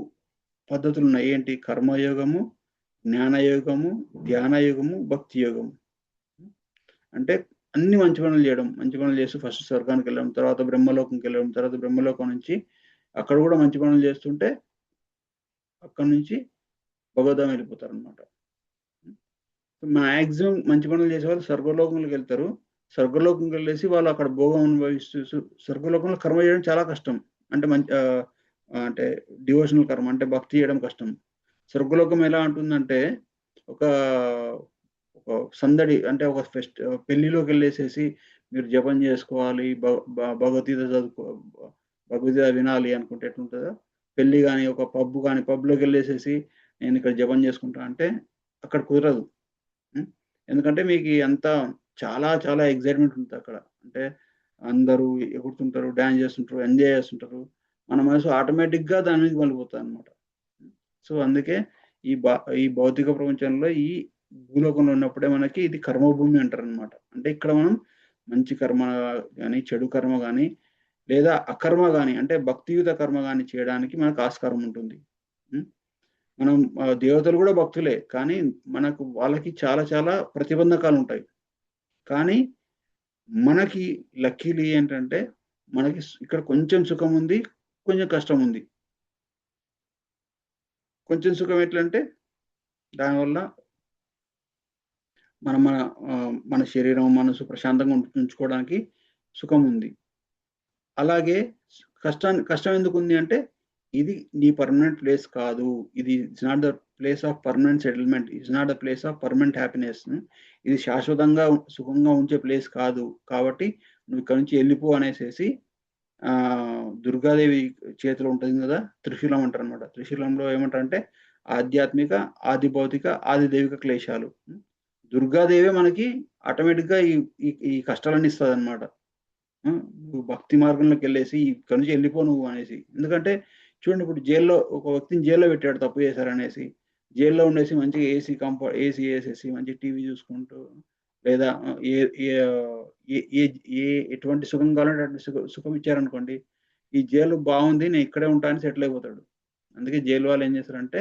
పద్ధతులున్నాయి. ఏంటి? కర్మయోగము, జ్ఞానయోగము, ధ్యాన యోగము, భక్తి యోగము. అంటే అన్ని మంచి పనులు జేయడం. మంచి పనులు చేస్తూ ఫస్ట్ స్వర్గానికెళ్ళడం, తర్వాత బ్రహ్మలోకంకెళ్ళడం, తర్వాత బ్రహ్మలోకం నుంచి అక్కడ గూడా మంచి పనులు చేస్తుంటే, అక్కడి నుంచి భగవద్ధాం వెళ్ళిపోతారనమాట. మాక్సిమం మంచి పనులు చేసేవాళ్ళు స్వర్గలోకంలోకెళ్తారు. స్వర్గలోకంకెళ్ళేసి వాళ్ళు అక్కడ భోగం అనుభవిస్తూ స్వర్గలోకంలో కర్మ చేయడం చాలా కష్టం. అంటే అంటే డివోషనల్ కర్మ అంటే భక్తి చేయడం కష్టం. స్వర్గలోకం ఎలా ఉంటుందంటే ఒక ఒక సందడి అంటే పెళ్లిలోకెళ్ళేసేసి మీరు జపం జేసుకోవాలి. భ భ భగవద్గీత భగవద్గీత వినాలి అనుకుంటే ఎట్లుంటదో, పెళ్లి గాని, ఒక పబ్‌లోకెళ్ళేసేసి నేనిక్కడ జపం జేసుకుంటా అంటే అక్కడ కుదరదు. హ్మ్. ఎందుకంటే మీకి అంతా చాలా చాలా ఎక్సైట్‌మెంట్ ఉంటదక్కడ. అంటే అందరూ ఎగురుతుంటారు, డాన్స్ జేస్తుంటారు, ఎంజాయ్ జేస్తుంటారు. మన మనసు ఆటోమేటిక్‌గా దాని మీదకి మళ్ళిపోతదనమాట. సో, అందుకే ఈ బ ఈ భౌతిక ప్రపంచంలో భూలోకంలో ఉన్నప్పుడే మనకి ఇది కర్మభూమి అంటారనమాట. అంటే ఇక్కడ మనం మంచి కర్మ గాని, చెడు కర్మ గాని, లేదా అకర్మ గాని అంటే భక్తియుత కర్మ గాని చేయడానికి మనకు ఆస్కారం ఉంటుంది. హ్మ్. మనం దేవతలు గూడా భక్తులే. కానీ వాళ్ళకి చాలా చాలా ప్రతిబంధకాలుంటాయి. కానీ మనకి లక్కీలీ ఏంటంటే మనకి ఇక్కడ కొంచెం సుఖముంది. కొంచెం కష్టముంది. కొంచెం సుఖం ఎట్లంటే దానివల్ల మనం మన శరీరం, మనసు ప్రశాంతంగా ఉంచుకోవడానికి సుఖముంది. అలాగే కష్టం ఎందుకుంది అంటే, ఇది నీ పర్మనెంట్ ప్లేస్ కాదు. It's not the place of permanent settlement. It's not the place of permanent happiness. ఇది శాశ్వతంగా సుఖంగా ఉంచే ప్లేస్ కాదు. కాబట్టి నువ్వు ఇక్కడి నుంచి ఎళ్ళిపో అనేసేసి దుర్గాదేవి చేతిలో ఉంటుంది గదా! త్రిశూలం అంటారనమాట. త్రిశూలంలో ఏమంటారంటే ఆధ్యాత్మిక, ఆది భౌతిక, ఆది దైవిక క్లేశాలు. దుర్గాదేవే మనకి ఆటోమేటిక్‌గా ఈ ఈ ఈ కష్టాలన్నీ ఇస్తదనమాట. హ్మ్. నువ్వు భక్తి మార్గంలోకెళ్ళేసి ఇక్కడి నుంచి ఎళ్ళిపో నువ్వు అనేసి. ఎందుకంటే చూడండి ఇప్పుడు ఒక వ్యక్తిని జైల్‌లో పెట్టాడు తప్పు చేశారనేసి. జైల్‌లో ఉండేసి మంచిగా ఏసీ ఏసేసి మంచిగా టీవీ చూసుకుంటూ లేదా ఏ ఏ ఏ ఏ ఏ ఎటువంటి సుఖం కావాలంటే అటువంటి సుఖం ఇచ్చారనుకోండి. ఈ జైలు బావుంది. నేను ఇక్కడే ఉంటా అని సెటిల్ అయిపోతాడు. అందుకే జైలు వాళ్ళు ఏం చేస్తారంటే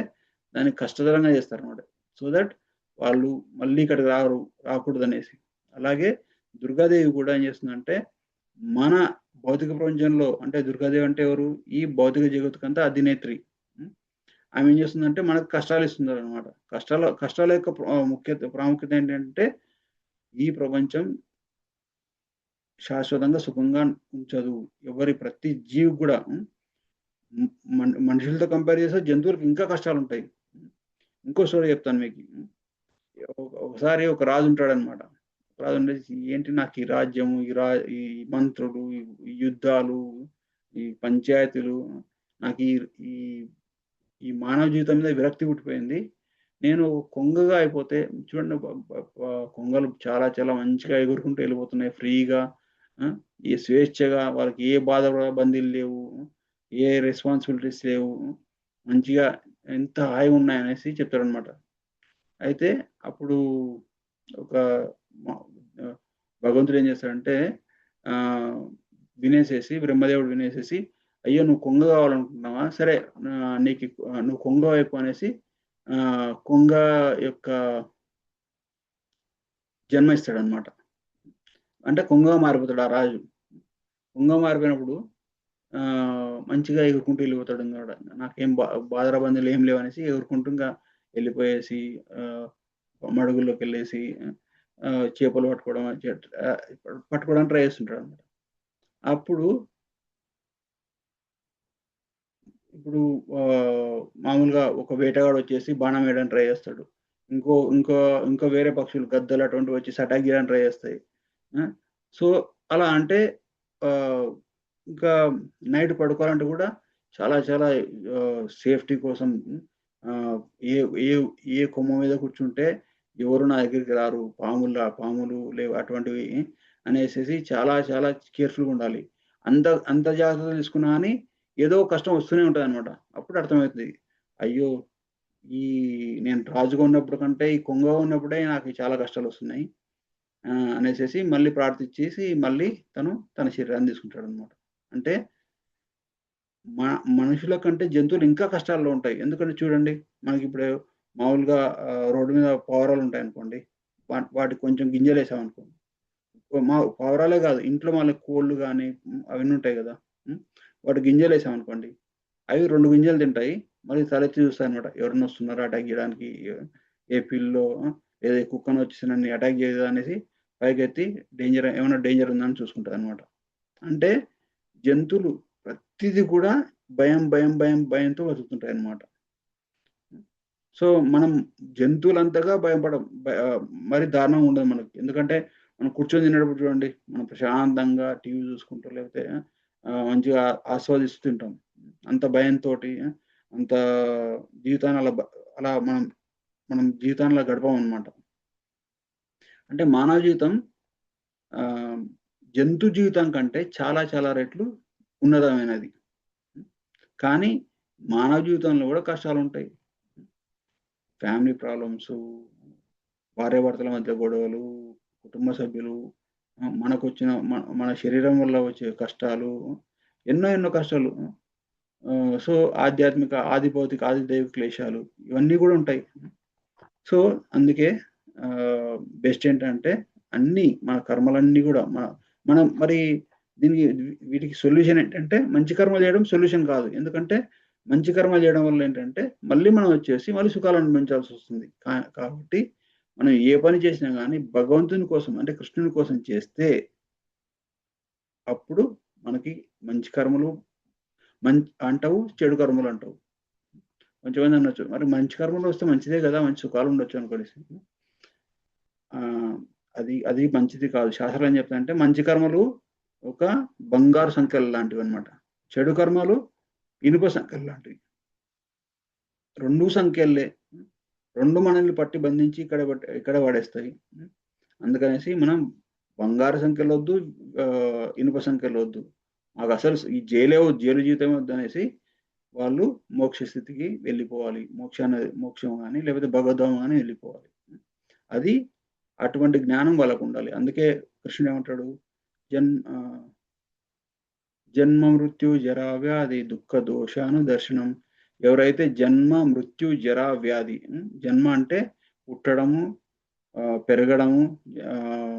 దాన్ని కష్టతరంగా చేస్తారన్నమాట. సో దట్ వాళ్ళు మళ్ళీ ఇక్కడికి రాకూడదనేసి. అలాగే దుర్గాదేవి కూడా ఏం చేస్తుందంటే మన భౌతిక ప్రపంచంలో అంటే దుర్గాదేవి అంటే ఎవరు? ఈ భౌతిక జగత్తుకంతా అధినేత్రి. హ్మ్. ఆమె ఏం చేస్తుందంటే మనకు కష్టాలిస్తుందనమాట. కష్టాల యొక్క ప్రాముఖ్యత ఏంటంటే ఈ ప్రపంచం శాశ్వతంగా సుఖంగా ఉంచదు. ప్రతి జీవికి గూడా హ్మ్. మనుషులతో కంపేర్ చేస్తే జంతువులకి ఇంకా కష్టాలుంటాయి. ఇంకో స్టోరీ చెప్తాను మీకి. ఒకసారి ఒక రాజు ఉంటాడనమాట. రాజుండేసి ఏంటి నాకు ఈ రాజ్యము, ఈ మంత్రులు, ఈ యుద్ధాలు, ఈ పంచాయతీలు నాకు ఈ ఈ ఈ మానవ జీవితం మీద విరక్తి పుట్టిపోయింది. నేను కొంగగా అయిపోతే చూడండి కొంగలు చాలా చాలా మంచిగా ఎగురుకుంటూ వెళ్ళిపోతున్నాయి ఫ్రీగా. ఆ! ఈ స్వేచ్ఛగా వాళ్ళకి ఏ బందీలు లేవు. ఏ రెస్పాన్సిబిలిటీస్ లేవు. మంచిగా ఎంత హాయిగా ఉన్నాయనేసి చెప్తాడనమాట. అయితే అప్పుడు ఒక మ ఆహ్, భగవంతుడు ఏం చేస్తాడంటే ఆహ్, బ్రహ్మదేవుడు వినేసేసి, "అయ్యో! నువ్వు కొంగ కావాలనుకుంటున్నావా? సరే నువ్వు కొంగవైపు" అనేసి కొంగ యొక్క జన్మ ఇస్తాడనమాట. అంటే కొంగగా మారిపోతాడు ఆ రాజు. కొంగగా మారిపోయినప్పుడు మంచిగా ఎగురుకుంటూ ఎళ్ళిపోతాడనమాట. నాకేం బాధరాబంధులు ఏం లేవనేసి ఎగురుకుంటూ ఇంగా ఎళ్ళిపోయేసి ఆహ్, మడుగుల్లోకెళ్ళేసి చేపలు పట్టుకోవడం పట్టుకోవడానికి ట్రై చేస్తుంటాడనమాట. అప్పుడు ఇప్పుడు మామూలుగా ఒక వేటగాడొచ్చేసి బాణం వేయడానికి ట్రై చేస్తాడు. ఇంకో ఇంకో ఇంకో వేరే పక్షులు గద్దలు అటువంటివి వచ్చేసి అటాక్ చేయడానికి ట్రై చేస్తాయి. ఆ! సో, అలా అంటే ఆహ్, ఇంకా నైట్ పడుకోవాలంటే కూడా చాలా చాలా సేఫ్టీ కోసం ఆహ్, ఏ ఏ ఏ కొమ్మ మీద కూర్చుంటే ఎవరు నా దగ్గరికి రారు. పాములు లేవు అటువంటివి అనేసేసి చాలా చాలా కేర్‌ఫుల్‌గుండాలి. అంత అంత జాగ్రత్తలు తీసుకున్నా గాని ఏదో ఒక కష్టం వస్తూనే ఉంటదనమాట. అప్పుడు అర్థమైతది. అయ్యో! ఈ నేను రాజుగా ఉన్నప్పుడు కంటే ఈ కొంగగా ఉన్నప్పుడే నాకు చాలా కష్టాలొస్తున్నాయి. అనేసేసి మళ్ళీ ప్రార్థిచ్చేసి మళ్ళీ తన శరీరాన్ని తీసుకుంటాడనమాట. అంటే మ మనుషుల కంటే జంతువులు ఇంకా కష్టాల్లో ఉంటాయి. ఎందుకంటే చూడండి, మనకిప్పుడు మామూలుగా రోడ్డు మీద పావురాలుంటాయనుకోండి. వాటికి కొంచెం గింజలేసామనుకో పావురాలే గాదు. ఇంట్లో మళ్ళీ కోళ్ళు గాని అవన్నీ ఉంటాయి గదా! హ్మ్. వాటి గింజలేసామనుకోండి. అవి 2 గింజలు తింటాయి. మళ్ళీ తలెత్తి చూస్తాయన్నమాట. ఎవరైనా వస్తున్నారా అటాక్ జేయడానికి? ఏ పిల్లో లేదా ఏ కుక్కనో వచ్చేసి నన్ను అటాక్ చేయదా అనేసి పైకెత్తి ఏమైనా డేంజర్ ఉందా అని చూసుకుంటదన్నమాట. అంటే జంతువులు ప్రతీది కూడా భయంతో బతుకుతుంటాయన్నమాట. సో, మనం జంతువులంతగా భయపడం. మరి దారుణంగా ఉండదు మనకి. ఎందుకంటే, మనం కూర్చొని తినేటప్పుడు చూడండి, మనం ప్రశాంతంగా టీవీ చూసుకుంటూ లేకపోతే మంచిగా ఆస్వాదిస్తూ తింటాం. అంత భయంతోటి అంత జీవితాన్ని అలా మనం జీవితాన్ని అలా గడపమనమాట. అంటే మానవ జీవితం ఆహ్, జంతు జీవితం కంటే చాలా చాలా రెట్లు ఉన్నతమైనది. కానీ మానవ జీవితంలో కూడా కష్టాలుంటాయి. ఫ్యామిలీ ప్రాబ్లమ్సు, భార్యాభర్తల మధ్య గొడవలు, కుటుంబ సభ్యులు, మనకొచ్చిన మన శరీరం వల్ల వచ్చే కష్టాలు, ఎన్నో ఎన్నో కష్టాలు. సో, ఆది భౌతిక, ఆది దైవిక క్లేశాలు ఇవన్నీ గూడా ఉంటాయి. సో, అందుకే బెస్ట్ ఏంటంటే మన కర్మలన్నీ గూడా మనం మరి దీనికి వీటికి సొల్యూషన్ ఏంటంటే మంచి కర్మలు చేయడం సొల్యూషన్ కాదు. ఎందుకంటే మంచి కర్మలు చేయడం వల్ల ఏంటంటే మళ్ళీ మనం వచ్చేసి మళ్ళీ సుఖాలు అనుభవించాల్సొస్తుంది. కాబట్టి మనం ఏ పని చేసినా గాని భగవంతుని కోసం అంటే కృష్ణుని కోసం చేస్తే అప్పుడు మనకి మంచి కర్మలు అంటవు, చెడు కర్మలంటవు. కొంచెమంది అనొచ్చు. మరి మంచి కర్మలొస్తే మంచిదే గదా! మంచి సుఖాలుండొచ్చు అనుకోనేసి. ఆహ్, అది మంచిది కాదు. శాస్త్రాలు ఏం చెప్తాయంటే మంచి కర్మలు ఒక బంగారు సంకెళ్ళు లాంటివన్నమాట. చెడు కర్మలు ఇనుప సంకెళ్ళు లాంటివి. 2 సంకెళ్ళే. 2 మనల్ని పట్టి బంధించి ఇక్కడే పడేస్తాయి. అందుకనేసి మనం బంగారు సంకెళ్ళొద్దు, ఇనుప సంకెళ్ళొద్దు. మాకసలు ఈ జైలు జీవితమే వద్దనేసి వాళ్ళు మోక్ష స్థితికి వెళ్ళిపోవాలి. మోక్షం గాని, లేకపోతే భగవద్ధామం గాని వెళ్ళిపోవాలి. అది అటువంటి జ్ఞానం వాళ్ళకుండాలి. అందుకే కృష్ణుడేమంటాడు? జన్ ఆహ్, జన్మ మృత్యు జరా వ్యాధి దుఃఖ దోషాను దర్శనం. ఎవరైతే జన్మ, మృత్యు, జరా, వ్యాధి జన్మ అంటే పుట్టడము, పెరగడము,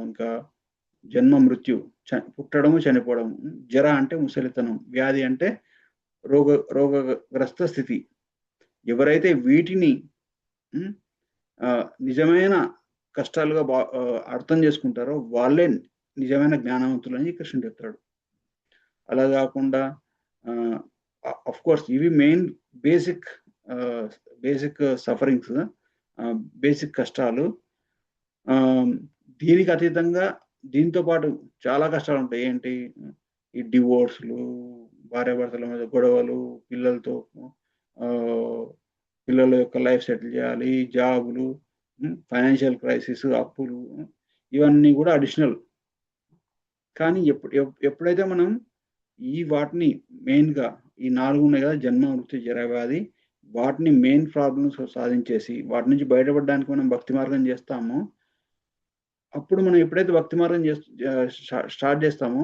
ఇంకా జన్మ, మృత్యు పుట్టడము, చనిపోవడము. జర అంటే ముసలితనం. వ్యాధి అంటే రోగ రోగగ్రస్త స్థితి. ఎవరైతే వీటిని హ్మ్. నిజమైన కష్టాలుగా అర్థం చేసుకుంటారో వాళ్ళే నిజమైన జ్ఞానవంతులని కృష్ణుడు చెప్తాడు. అలా గాకుండా ఆహ్, ఆఫ్‌కోర్స్ ఇవి మెయిన్ బేసిక్ ఆహ్, బేసిక్ సఫరింగ్స్, బేసిక్ కష్టాలు. ఆహ్, దీనికి అతీతంగా దీంతో పాటు చాలా కష్టాలుంటాయి. ఏంటి? ఈ డివోర్స్‌లు, భార్యాభర్తల మధ్య గొడవలు, పిల్లలతో ఆహ్ పిల్లల యొక్క లైఫ్ సెటిల్ చేయాలి, జాబులు, ఫైనాన్షియల్ క్రైసిస్, అప్పులు, ఇవన్నీ కూడా అడిషనల్. కానీ ఎప్పుడైతే మనం ఈ వాటిని మెయిన్‌గా ఈ 4 ఉన్నాయి కదా! జన్మ, మృత్యు, జర, వ్యాధి, వాటిని మెయిన్ ప్రాబ్లమ్స్ సాధించేసి వాటి నుంచి బయటపడడానికి మనం భక్తి మార్గం చేస్తామో, అప్పుడు మనం ఎప్పుడైతే భక్తి మార్గం స్టార్ట్ చేస్తామో,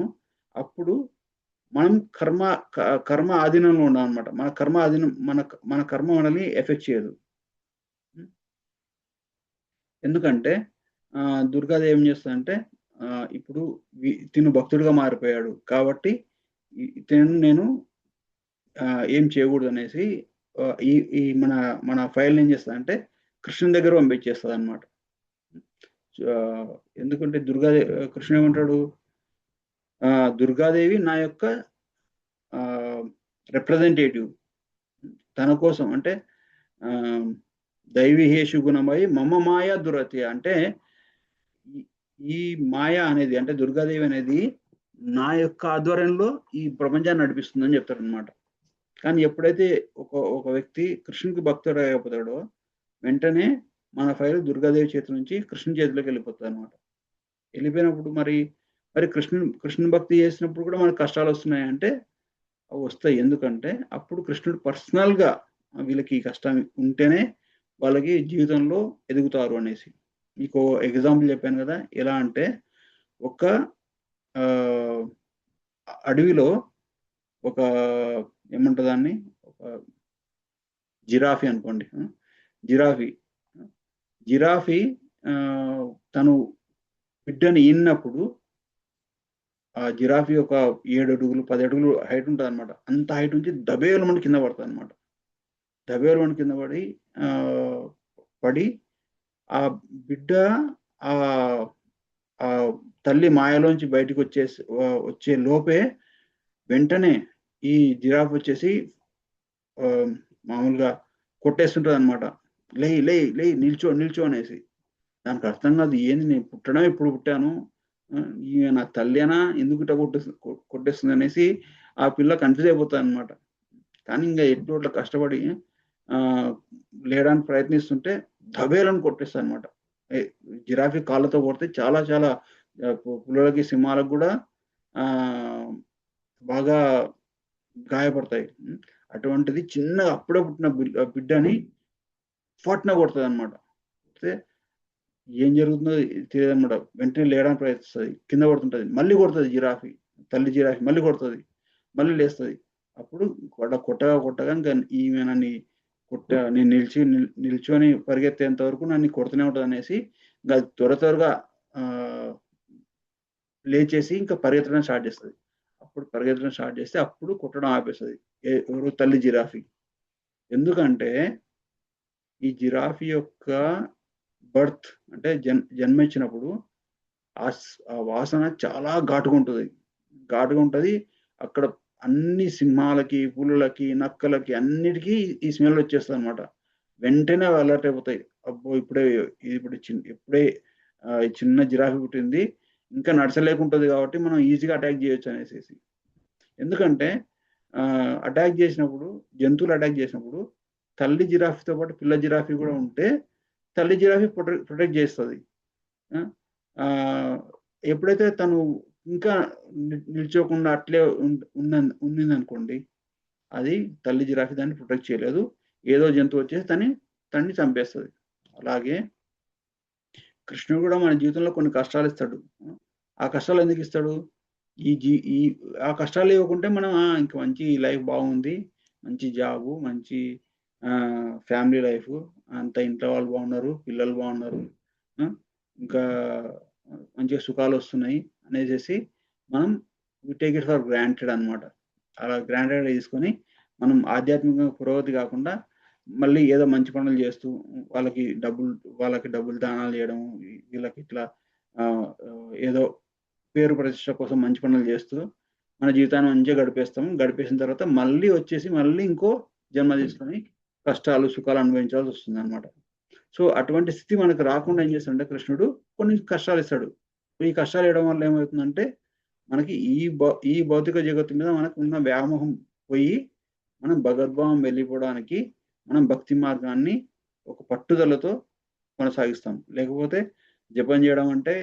అప్పుడు మనం కర్మ ఆధీనంలో ఉండామనమాట. మన కర్మ ఆధీనం మన కర్మ మనల్ని ఎఫెక్ట్ చేయదు. ఎందుకంటే దుర్గాదేవి ఏం చేస్తదంటే ఇప్పుడు తిను భక్తుడిగా మారిపోయాడు. కాబట్టి తినను నేను ఏం చేయకూడదనేసి ఈ ఈ మన మన ఫైల్‌ని ఏం చేస్తదంటే కృష్ణుని దగ్గర పంపించేస్తదనమాట. ఎందుకంటే కృష్ణుడు ఏమంటాడు? దుర్గాదేవి నా యొక్క రిప్రజెంటేటివ్. తన కోసం అంటే దైవీహేషు గుణమై మమ మాయ దురతి అంటే ఈ మాయ అనేది అంటే దుర్గాదేవి అనేది నా యొక్క ఆధ్వర్యంలో ఈ ప్రపంచాన్ని నడిపిస్తుందని చెప్తారనమాట. కానీ ఎప్పుడైతే ఒక వ్యక్తి కృష్ణునికి భక్తుడు అయిపోతాడో వెంటనే మన ఫైల్ దుర్గాదేవి చేతి నుంచి కృష్ణుని చేతిలోకి వెళ్ళిపోతుంది అనమాట. వెళ్ళిపోయినప్పుడు మరి కృష్ణుని భక్తి చేసినప్పుడు కూడా మనకు కష్టాలు వస్తున్నాయంటే వస్తాయి. ఎందుకంటే అప్పుడు కృష్ణుడు పర్సనల్‌గా వీళ్ళకి ఈ కష్టం ఉంటేనే వాళ్ళకి జీవితంలో ఎదుగుతారు అనేసి. మీకు ఎగ్జాంపుల్ చెప్పాను కదా! ఎలా అంటే ఒక అడవిలో ఒక ఏమంటారు దాన్ని? ఒక జిరాఫీ అనుకోండి. జిరాఫీ తను బిడ్డని ఈనినప్పుడు ఆ జిరాఫీ ఒక 7 అడుగులు, 10 అడుగులు హైట్ ఉంటదనమాట. అంత హైట్ నుంచి దబేలుమని కింద పడతదనమాట. దబేలుమని కింద పడి ఆ బిడ్డ ఆ తల్లి మాయలోంచి బయటికి వచ్చే లోపే వెంటనే ఈ జిరాఫ్ వచ్చేసి మామూలుగా కొట్టేస్తుంటదనమాట. "లేయ్! లేయ్! లేయ్! నిల్చో" అనేసి. దానికి అర్థం కాదు. ఏంది నేను పుట్టడం ఇప్పుడు పుట్టాను. ఈమె నా తల్లేనా? ఎందుకు ఇట్ట కొట్టేస్తుందనేసి ఆ పిల్ల కన్‌ఫ్యూజ్ అయిపోతదనమాట. కానీ ఇంగ ఎట్లో అట్లా కష్టపడి లేయడానికి ప్రయత్నిస్తుంటే దబేలని కొట్టేస్తదనమాట. జిరాఫీ కాళ్ళతో కొడితే చాలా చాలా పులులకి, సింహాలకు గూడా బాగా గాయపడతాయి. అటువంటిది చిన్నగా అప్పుడే పుట్టిన బిడ్డని ఫట్న కొడతదనమాట. కొడితే ఏం జరుగుతుందో తెలియదనమాట. వెంటనే లేయడానికి ప్రయత్నిస్తది. కింద పడుతుంటది. మళ్ళీ కొడతది జిరాఫీ. తల్లి జిరాఫీ మళ్ళీ కొడతది. మళ్ళీ లేస్తది. అప్పుడు కొట్టగా ఇంక ఈమె నన్ను నేను నిల్చొని పరిగెత్తేంత వరకు నన్ను కొడుతూనే ఉంటదనేసి ఇంక త్వరగా లేచేసి ఇంకా పరిగెత్తడం స్టార్ట్ చేస్తది. అప్పుడు పరిగెత్తడం స్టార్ట్ చేస్తే అప్పుడు కొట్టడం ఆపేస్తది. ఎవరు? తల్లి జిరాఫీ. ఎందుకంటే ఈ జిరాఫీ యొక్క బర్త్ అంటే జన్మించినప్పుడు ఆ వాసన చాలా ఘాటుగా ఉంటది. అక్కడ అన్ని సింహాలకి, పులులకి, నక్కలకి అన్నిటికి ఈ స్మెల్ వచ్చేస్తదనమాట. వెంటనే అవి అలర్ట్ అయిపోతాయి. అబ్బో! ఇప్పుడే ఈ చిన్న జిరాఫీ పుట్టింది. ఇంకా నడచలేకుంటది కాబట్టి మనం ఈజీగా అటాక్ చేయొచ్చు అనేసేసి. ఎందుకంటే జంతువులు అటాక్ చేసినప్పుడు తల్లి జిరాఫీతో పాటు పిల్ల జిరాఫీ కూడా ఉంటే తల్లి జిరాఫీ ప్రొటెక్ట్ చేస్తది. ఎప్పుడైతే తను ఇంకా నిల్చోకుండా అట్లే ఉండిందనుకోండి, అది తల్లి జిరాఫీ దాన్ని ప్రొటెక్ట్ చేయలేదు. ఏదో జంతువు వచ్చేసి తన్ని చంపేస్తది. అలాగే కృష్ణుడు కూడా మన జీవితంలో కొన్ని కష్టాలు ఇస్తాడు. ఆ కష్టాలు ఎందుకు ఇస్తాడు? ఆ కష్టాలు ఇవ్వకుంటే మనం ఇంక మంచి లైఫ్ బాగుంది. మంచి జాబు, మంచి ఫ్యామిలీ లైఫు, అంతా ఇంట్లో వాళ్ళు బాగున్నారు, పిల్లలు బాగున్నారు. ఇంకా మంచిగా సుఖాలొస్తున్నాయి అనేసేసి మనం we take it for granted అనమాట. అలా గ్రాంటెడ్‌గా తీసుకొని మనం ఆధ్యాత్మికంగా పురోగతి కాకుండా మళ్ళీ ఏదో మంచి పనులు చేస్తూ వాళ్ళకి డబ్బులు దానాలు చేయడం, వీళ్ళకి ఇట్లా ఏదో పేరు ప్రతిష్ట కోసం మంచి పనులు చేస్తూ మన జీవితాన్ని మంచిగా గడిపేస్తాం. గడిపేసిన తర్వాత మళ్ళీ ఇంకో జన్మ తీసుకొని కష్టాలు, సుఖాలు అనుభవించాల్సి వస్తుందనమాట. సో, అటువంటి స్థితి మనకు రాకుండా ఏం చేస్తాడంటే కృష్ణుడు కొన్ని కష్టాలిస్తాడు. ఈ కష్టాలు ఇవ్వడం వల్ల ఏమవుతుందంటే మనకి ఈ భౌతిక జగత్తు మీద మనకు ఉన్న వ్యామోహం పోయి మనం భగవద్భావం వెళ్ళిపోవడానికి మనం భక్తి మార్గాన్ని ఒక పట్టుదలతో కొనసాగిస్తాం. లేకపోతే జపం చేయడం అంటే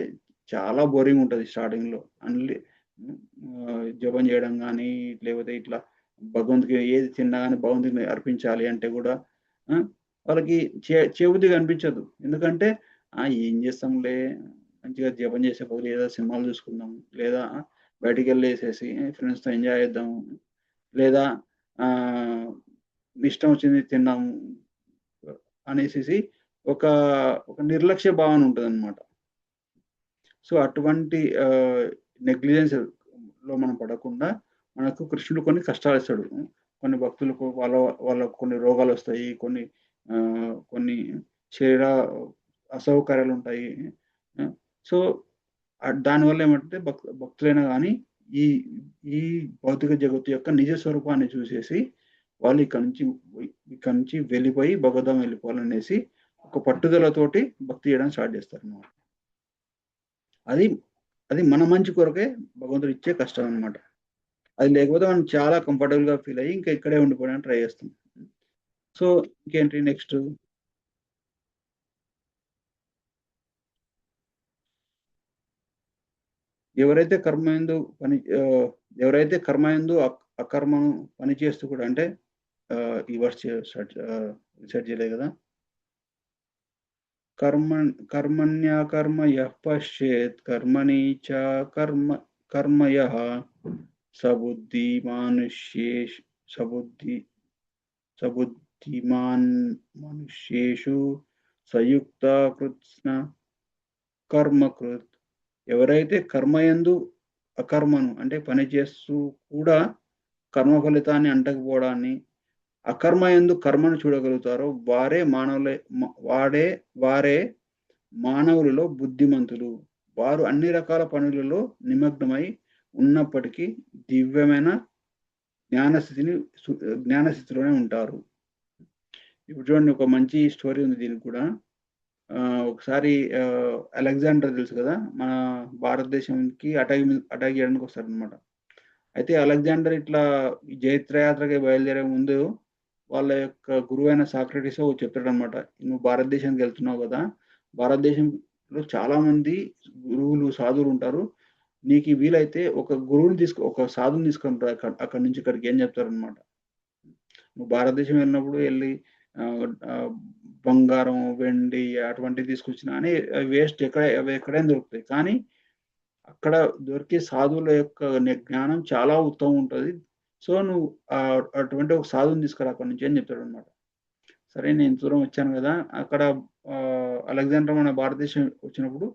చాలా బోరింగ్ ఉంటది స్టార్టింగ్‌లో. జపం చేయడం గానీ, లేకపోతే ఇట్లా భగవంతుడికి ఏది తిన్నా గాని భగవంతుడికి అర్పించాలి అంటే గూడా ఆ! వాళ్ళకి చేయబుద్ధిగా అనిపించదు. ఎందుకంటే ఏం చేస్తాంలే మంచిగా జపం చేసే బదులు ఏదో సినిమాలు చూసుకుందాం. లేదా బయటికెళ్ళేసేసి ఫ్రెండ్స్‌తో ఎంజాయ్ చేద్దాం. లేదా ఆహ్, ఇష్టం వచ్చింది తిందాము అనేసేసి ఒక, ఒక నిర్లక్ష్య భావన ఉంటదనమాట. సో, అటువంటి నెగ్లిజెన్స్‌లో మనం పడకుండా మనకు కృష్ణుడు కొన్ని కష్టాలిస్తాడు. కొన్ని భక్తులకు వాళ్ళకు కొన్ని రోగాలొస్తాయి. కొన్ని శరీర అసౌకర్యాలుంటాయి. ఆ! సో, దానివల్ల ఏమంటే భక్తులైనా గాని ఈ ఈ భౌతిక జగత్తు యొక్క నిజ స్వరూపాన్ని చూసేసి వాళ్ళు ఇక్కడి నుంచి వెళ్ళిపోయి భగవద్ధాం వెళ్ళిపోవాలనేసి ఒక పట్టుదలతోటి భక్తి చేయడం స్టార్ట్ చేస్తారనమాట. అది అది మన మంచి కొరకే భగవంతుడు ఇచ్చే కష్టం అన్నమాట. అది లేకపోతే మనం చాలా కంఫర్టబుల్‌గా ఫీల్ అయ్యి ఇంకా ఇక్కడే ఉండిపోవడానికి ట్రై చేస్తాం. సో, ఇంకేంటి నెక్స్ట్ ఎవరైతే కర్మయందు ఎవరైతే కర్మయందు అకర్మను పని చేస్తూ కూడా అంటే ఈ వర్డ్స్ రీసెర్చ్ చేయలేదు కదా! కర్మణ్యకర్మ యః పశ్యేత్ కర్మణి చ కర్మ కర్మ యః స బుద్ధిమానుష్యేష్ సబుద్ధి సబుద్ధిమాన్ మనుష్యేషు సయుక్త కృత్స్న కర్మకృత్. ఎవరైతే కర్మయందు అకర్మను అంటే పని చేస్తూ కూడా కర్మ ఫలితాన్ని అంటకపోవడాన్ని, అకర్మయందు కర్మను చూడగలుగుతారో వారే మానవులలో బుద్ధిమంతులు. వారు అన్ని రకాల పనులలో నిమగ్నమై ఉన్నప్పటికీ దివ్యమైన జ్ఞానస్థితిని జ్ఞానస్థితిలోనే ఉంటారు. ఇప్పుడు చూడండి ఒక మంచి స్టోరీ ఉంది దీనికి కూడా. ఒకసారి అలెగ్జాండర్ తెలుసు కదా! మన భారతదేశంకి అటాక్ చేయడానికి వస్తాడనమాట. అయితే అలెగ్జాండర్ ఇట్లా ఈ జైత్రయాత్రకి బయలుదేరే ముందు వాళ్ళ యొక్క గురువైన సాక్రటీసో చెప్తాడనమాట. "నువ్వు భారతదేశానికి వెళ్తున్నావు గదా! భారతదేశంలో చాలామంది గురువులు, సాధువులుంటారు. నీకు వీలైతే ఒక సాధువుని తీసుకొని రా అక్కడి నుంచి ఇక్కడికి" అని చెప్తారనమాట. నువ్వు భారతదేశం వెళ్ళినప్పుడు ఎళ్లి ఆహ్, ఆహ్, బంగారం, వెండి అటువంటివి తీసుకొచ్చినా అని అవి వేస్ట్ అవి ఎక్కడైనా దొరుకుతాయి. కానీ అక్కడ దొరికే సాధువుల యొక్క జ్ఞానం చాలా ఉత్తమం ఉంటది. సో, నువ్వు అటువంటి ఒక సాధువుని తీసుకురా అక్కడి నుంచి అని చెప్తాడనమాట. సరే నేను ఇంత దూరం వచ్చాను గదా! అక్కడ అలెగ్జాండర్ మన భారతదేశం వచ్చినప్పుడు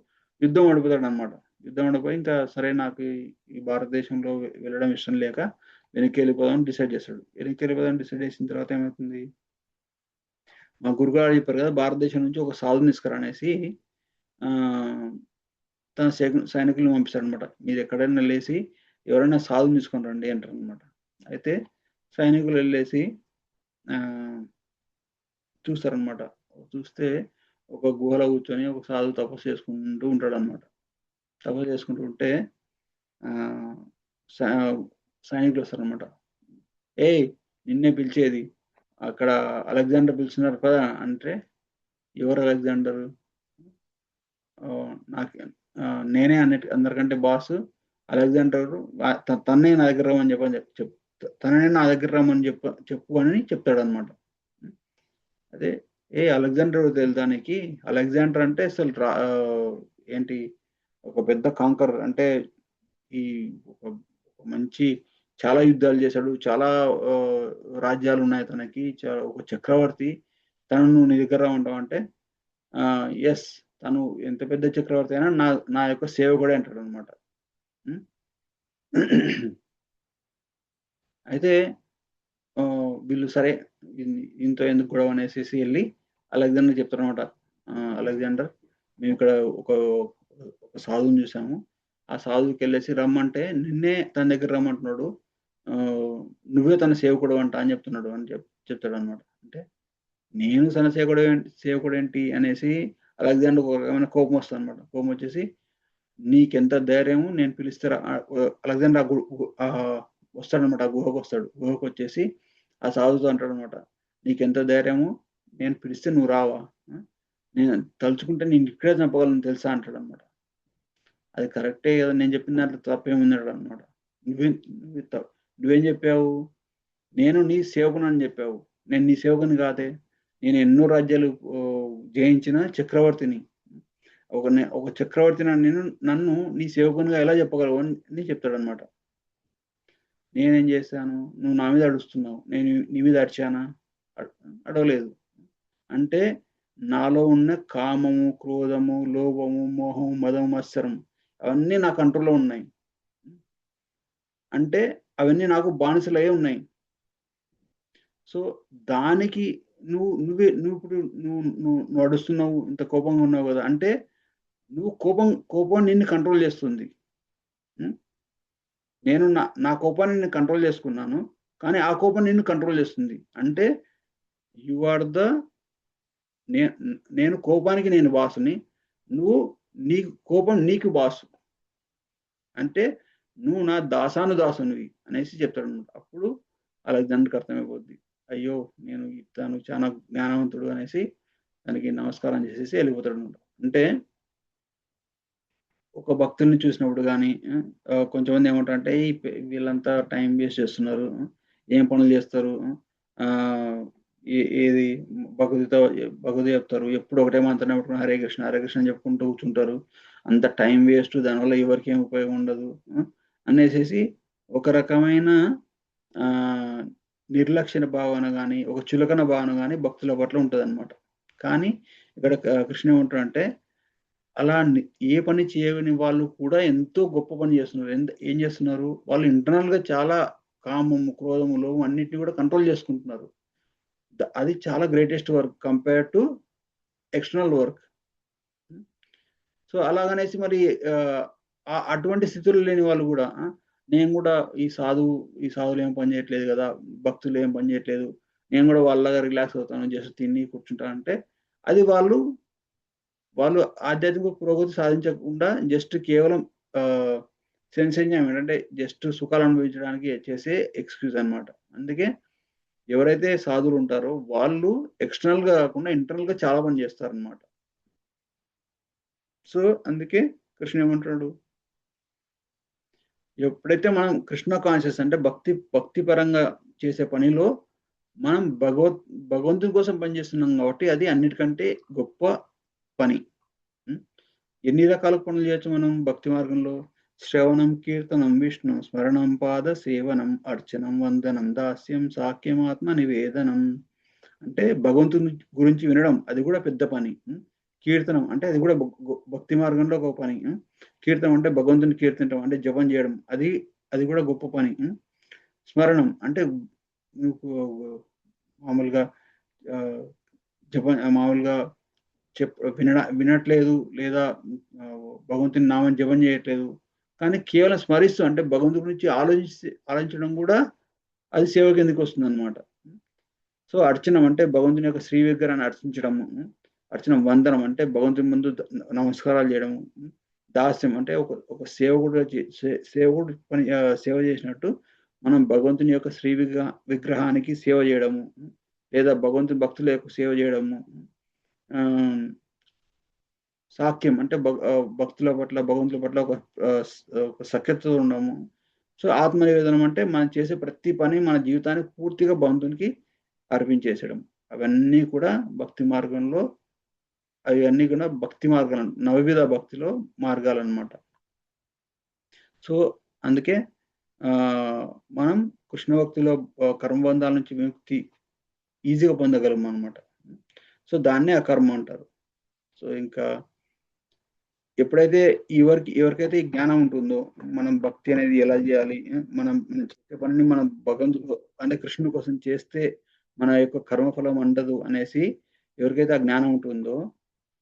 యుద్ధం ఓడిపోతాడనమాట. యుద్ధం ఓడిపోయి ఇంకా సరే నాకు ఈ భారతదేశంలో వెళ్ళడం ఇష్టం లేక వెనక్కెళ్ళిపోదాం అని డిసైడ్ చేస్తాడు. వెనక్కెళ్ళిపోదాం డిసైడ్ చేసిన తర్వాత ఏమైతుంది, మా గురువుగారు చెప్పారు గదా! భారతదేశం నుంచి ఒక సాధువుని తీసుకురా అనేసి ఆహ్, తన సైనికుల్ని పంపిస్తాడనమాట. మీరెక్కడైనా ఎళ్ళేసి ఎవరైనా సాధువుని తీసుకొని రండి అంటారనమాట. అయితే సైనికులెళ్ళేసి ఆహ్, చూస్తారనమాట. చూస్తే ఒక గుహలో కూర్చొని ఒక సాధువు తపస్సు చేసుకుంటూ ఉంటాడనమాట. తపస్సు చేసుకుంటూ ఉంటే ఆహ్, స సైనికులొస్తారనమాట. "ఏయ్! నిన్నే పిలిచేది. అక్కడ అలెగ్జాండర్ పిలుస్తున్నారు పదా" అంటే, "ఎవరు అలెగ్జాండరు?" నాకు నేనే అందరికంటే బాసు. అలెగ్జాండరు తన్నే నా దగ్గర రమ్మని చెప్పని తననే నా దగ్గర రమ్మని చెప్పు అని చెప్తాడనమాట. హ్మ్. అదే అలెగ్జాండర్ ఎవరో తెలుసా నీకి? అలెగ్జాండర్ అంటే ఏంటి ఒక పెద్ద కాంకరర్ అంటే ఈ ఒక ఒక మంచి చాలా యుద్ధాలు చేశాడు. చాలా ఆహ్, రాజ్యాలున్నాయి తనకి. ఒక చక్రవర్తి. తనను నువ్వు నీ దగ్గర రమ్మంటావా అంటే యెస్. తను ఎంత పెద్ద చక్రవర్తి అయినా నా నా యొక్క సేవకుడే అంటాడనమాట. హ్మ్. అయితే వీళ్ళు సరే ఈయనతో ఎందుకు గొడవ అనేసేసి ఎళ్లి అలెగ్జాండర్‌కి చెప్తారనమాట. అలెగ్జాండర్ మేమిక్కడ ఒక ఒక సాధువుని చూసాము. ఆ సాధువుకెళ్ళేసి రమ్మంటే నిన్నే తన దగ్గర రమ్మంటున్నాడు. ఆహ్, నువ్వే తన సేవకుడివంట అని చెప్తున్నాడు అని చెప్తాడనమాట. అంటే నేను తన సేవకుడేంటి అనేసి అలెగ్జాండర్‌కి ఒక రకమైన కోపమొస్తదనమాట. కోపమొచ్చేసి నీకెంత ధైర్యము నేను పిలిస్తే అలెగ్జాండర్ వస్తాడనమాట. ఆ గుహకొస్తాడు. గుహకొచ్చేసి ఆ సాధువుతో అంటాడనమాట. నీకెంత ధైర్యము, నేను పిలిస్తే నువ్వు రావా? నేను తలుచుకుంటే నేను ఇక్కడే చంపగలను తెలుసా అంటాడనమాట. అది కరెక్టే కదా! నేను చెప్పిన దాంట్లో తప్పేముందనమాట. నువ్వేం నువ్వు త నువ్వేం చెప్పావు? నేను నీ సేవకుడనని చెప్పావు. నేను నీ సేవకుడిని కాదే. నేను ఎన్నో రాజ్యాలు జయించిన చక్రవర్తిని. ఒక చక్రవర్తిని నన్ను నీ సేవకునిగా ఎలా చెప్పగలవు అని చెప్తాడనమాట. నేనేం చేశాను? నువ్వు నా మీద అరుస్తున్నావు. నేను నీ మీద అరిచానా? అ అడగలేదు. అంటే నాలో ఉన్న కామము, క్రోధము, లోభము, మోహం, మదం, మత్సరం అవన్నీ నా కంట్రోల్‌లో ఉన్నాయి. అంటే అవన్నీ నాకు బానిసలయ్యే ఉన్నాయి. సో, దానికి నువ్విప్పుడు నువ్వు అడుస్తున్నావు. ఇంత కోపంగా ఉన్నావు గదా! అంటే కోపం నిన్ను కంట్రోల్ చేస్తుంది. హ్మ్. నేను నా కోపాన్ని నేను కంట్రోల్ చేసుకున్నాను. కానీ ఆ కోపం నిన్ను కంట్రోల్ చేస్తుంది. అంటే యూ ఆర్ ద నే నేను కోపానికి నేను బాసుని. నువ్వు నీ కోపం నీకు బాసు. అంటే నువ్వు నా దాసానుదాసునివి అనేసి చెప్తాడన్నమాట. అప్పుడు అలెగ్జాండర్‌కి అర్థమైపోద్ది. అయ్యో! ఇతను చాలా జ్ఞానవంతుడు అనేసి దానికి నమస్కారం చేసేసి ఎళ్ళిపోతాడన్నమాట. అంటే ఒక భక్తుడిని చూసినప్పుడు గాని కొంచెంమంది ఏమంటారంటే వీళ్ళంతా టైమ్ వేస్ట్ చేస్తున్నారు. ఏం పనులు చేస్తారు. ఆహ్, ఏది భగవద్గీత భగవద్గీత చెప్తారు. ఎప్పుడు ఒకటే మంత్రాన్ని పట్టుకొని హరే కృష్ణ, హరే కృష్ణ అని చెప్పుకుంటూ కూర్చుంటారు. అంత టైమ్ వేస్ట్ దానివల్ల ఎవరికీ ఏం ఉపయోగం ఉండదు. అనేసేసి ఒక రకమైన ఆహ్, నిర్లక్ష్య భావన గాని, ఒక చులకన భావన గాని భక్తుల పట్ల ఉంటదనమాట. కానీ ఇక్కడ కృష్ణ ఏమంటాడంటే అలా ఏ పని చేయని వాళ్ళు కూడా ఎంతో గొప్ప పని చేస్తున్నారు. ఏం చేస్తున్నారు? వాళ్ళు ఇంటర్నల్‌గా చాలా కామము, క్రోధము, లోభం అన్నిటిని కూడా కంట్రోల్ చేసుకుంటున్నారు. అది చాలా greatest work compared to external work. హ్మ్. సో, అలాగనేసి మరి ఆహ్, అటువంటి స్థితుల్లో లేని వాళ్ళు గూడా నేను గూడా ఈ సాధువులేం పని చేయట్లేదు గదా! భక్తులేం పని చేయట్లేదు. నేను గూడా వాళ్ళలాగా రిలాక్స్ అవుతాను. జస్ట్ తిని కూర్చుంటా అంటే అది వాళ్ళు ఆధ్యాత్మిక పురోగతి సాధించకుండా జస్ట్ కేవలం ఆహ్, సెన్స్ ఎంజాయ్‌మెంట్ అంటే జస్ట్ సుఖాలు అనుభవించడానికి చేసే ఎక్స్‌క్యూజ్ అన్నమాట. అందుకే ఎవరైతే సాధువులుంటారో వాళ్ళు ఎక్స్‌టర్నల్‌గా కాకుండా ఇంటర్నల్‌గా చాలా పని చేస్తారన్నమాట. సో, అందుకే కృష్ణ ఏమంటున్నాడు? ఎప్పుడైతే మనం కృష్ణ కాన్షియస్ అంటే భక్తి పరంగా చేసే పనిలో మనం భగవంతుని కోసం పనిచేస్తున్నాం కాబట్టి అది అన్నిటికంటే గొప్ప పని. హ్మ్. ఎన్ని రకాల పనులు చేయొచ్చు మనం భక్తి మార్గంలో? శ్రవణం, కీర్తనం, విష్ణు స్మరణం, పాద సేవనం, అర్చనం, వందనం, దాస్యం, సాఖ్యం, ఆత్మ నివేదనం. అంటే భగవంతుని గురించి వినడం అది కూడా పెద్ద పని. కీర్తనం అంటే అది కూడా భక్తి మార్గంలో ఒక పని. కీర్తనం అంటే భగవంతుని కీర్తించడం అంటే జపం చేయడం. అది కూడా గొప్ప పని. స్మరణం అంటే నువ్వు మామూలుగా ఆహ్, మామూలుగా వినట్లేదు లేదా భగవంతుని నామం జపం చేయట్లేదు. కానీ కేవలం స్మరిస్తూ అంటే భగవంతుడి గురించి ఆలోచించడం గూడా అది సేవ కిందకొస్తుందనమాట. సో, అర్చనం అంటే భగవంతుని యొక్క శ్రీ విగ్రహాన్ని అర్చించడము. అర్చనం, వందనం అంటే భగవంతుని ముందు నమస్కారాలు జేయడము. దాస్యం అంటే ఒక సేవకుడుగా సేవకుడు సేవ జేసినట్టు మనం భగవంతుని యొక్క విగ్రహానికి సేవ జేయడము. లేదా భగవంతుని భక్తుల యొక్క సేవ జేయడము. ఆహ్ సాఖ్యం అంటే భక్తుల పట్ల, భగవంతుల పట్ల ఒక సఖ్యతతో ఉండడము. సో, ఆత్మ నివేదనం అంటే మనం చేసే ప్రతి పని మన జీవితాన్ని పూర్తిగా భగవంతునికి అర్పించేసేయడం. అవన్నీ కూడా భక్తి మార్గంలో అవన్నీ కూడా భక్తి మార్గాలు నవవిధ భక్తిలో మార్గాలనమాట. సో, అందుకే ఆహ్, మనం కృష్ణ భక్తిలో కర్మబంధాల నుంచి విముక్తి ఈజీగా పొందగలమనమాట. సో, దాన్నే అకర్మ అంటారు. సో, ఇంకా ఎప్పుడైతే ఎవరికైతే ఈ జ్ఞానం ఉంటుందో, మనం భక్తి అనేది ఎలా జేయాలి? మనం చేసే పనిని మనం భగవంతుడు అంటే కృష్ణుని కోసం చేస్తే మన యొక్క కర్మఫలం ఉండదు అనేసి ఎవరికైతే ఆ జ్ఞానం ఉంటుందో,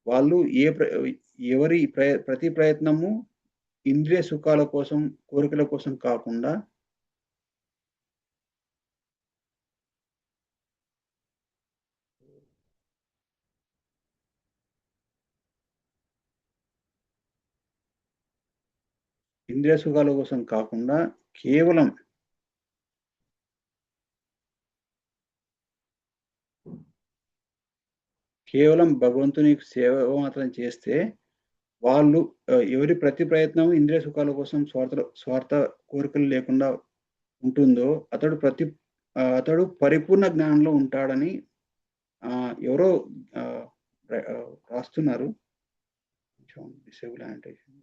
వాళ్ళు ప్రతి ప్రయత్నము ఇంద్రియ సుఖాల కోసం, కోరికల కోసం కాకుండా ఇంద్రియ సుఖాల కోసం కాకుండా కేవలం కేవలం భగవంతుని సేవ మాత్రం చేస్తే వాళ్ళు ఎవరి ప్రతి ప్రయత్నం ఇంద్రియ సుఖాల కోసం స్వార్థ కోరికలు లేకుండా ఉంటుందో అతడు పరిపూర్ణ జ్ఞానంలో ఉంటాడని ఎవరో ఆహ్, రాస్తున్నారు. కొంచెం డిసేబుల్ యానిటేషన్.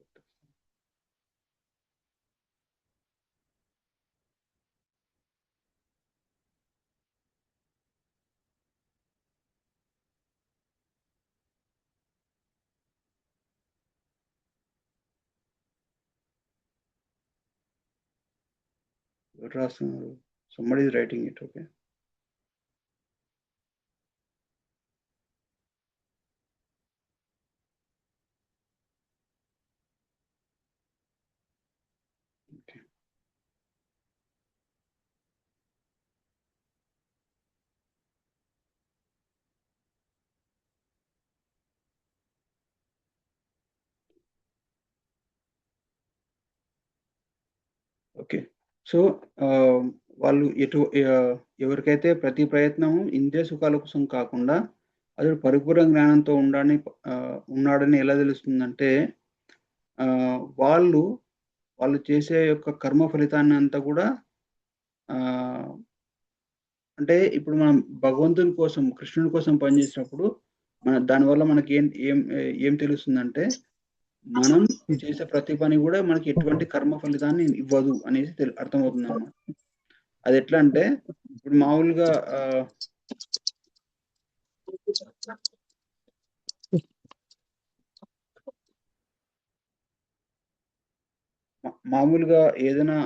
ఎవరు రాస్తున్నారు? Somebody is writing it. Okay. Okay. Okay. So, ఆహ్, వాళ్ళు ఎవరికైతే ప్రతి ప్రయత్నం ఇంద్రియ సుఖాల కోసం కాకుండా అతడు పరిపూర్ణ జ్ఞానంతో ఉన్నాడని ఎలా తెలుస్తుందంటే వాళ్ళు వాళ్ళు చేసే యొక్క కర్మ ఫలితాన్నంతా గూడా ఆహ్, అంటే ఇప్పుడు మనం భగవంతుని కోసం, కృష్ణుని కోసం పనిచేసినప్పుడు దానివల్ల మనకి ఏం తెలుస్తుందంటే, మనం చేసే ప్రతి పని గూడా మనకి ఎటువంటి కర్మ ఫలితాన్ని ఇవ్వదు అనేసి అర్థమవుతుందన్నమాట. అదెట్లా అంటే, ఇప్పుడు మామూలుగా మామూలుగా ఏదైనా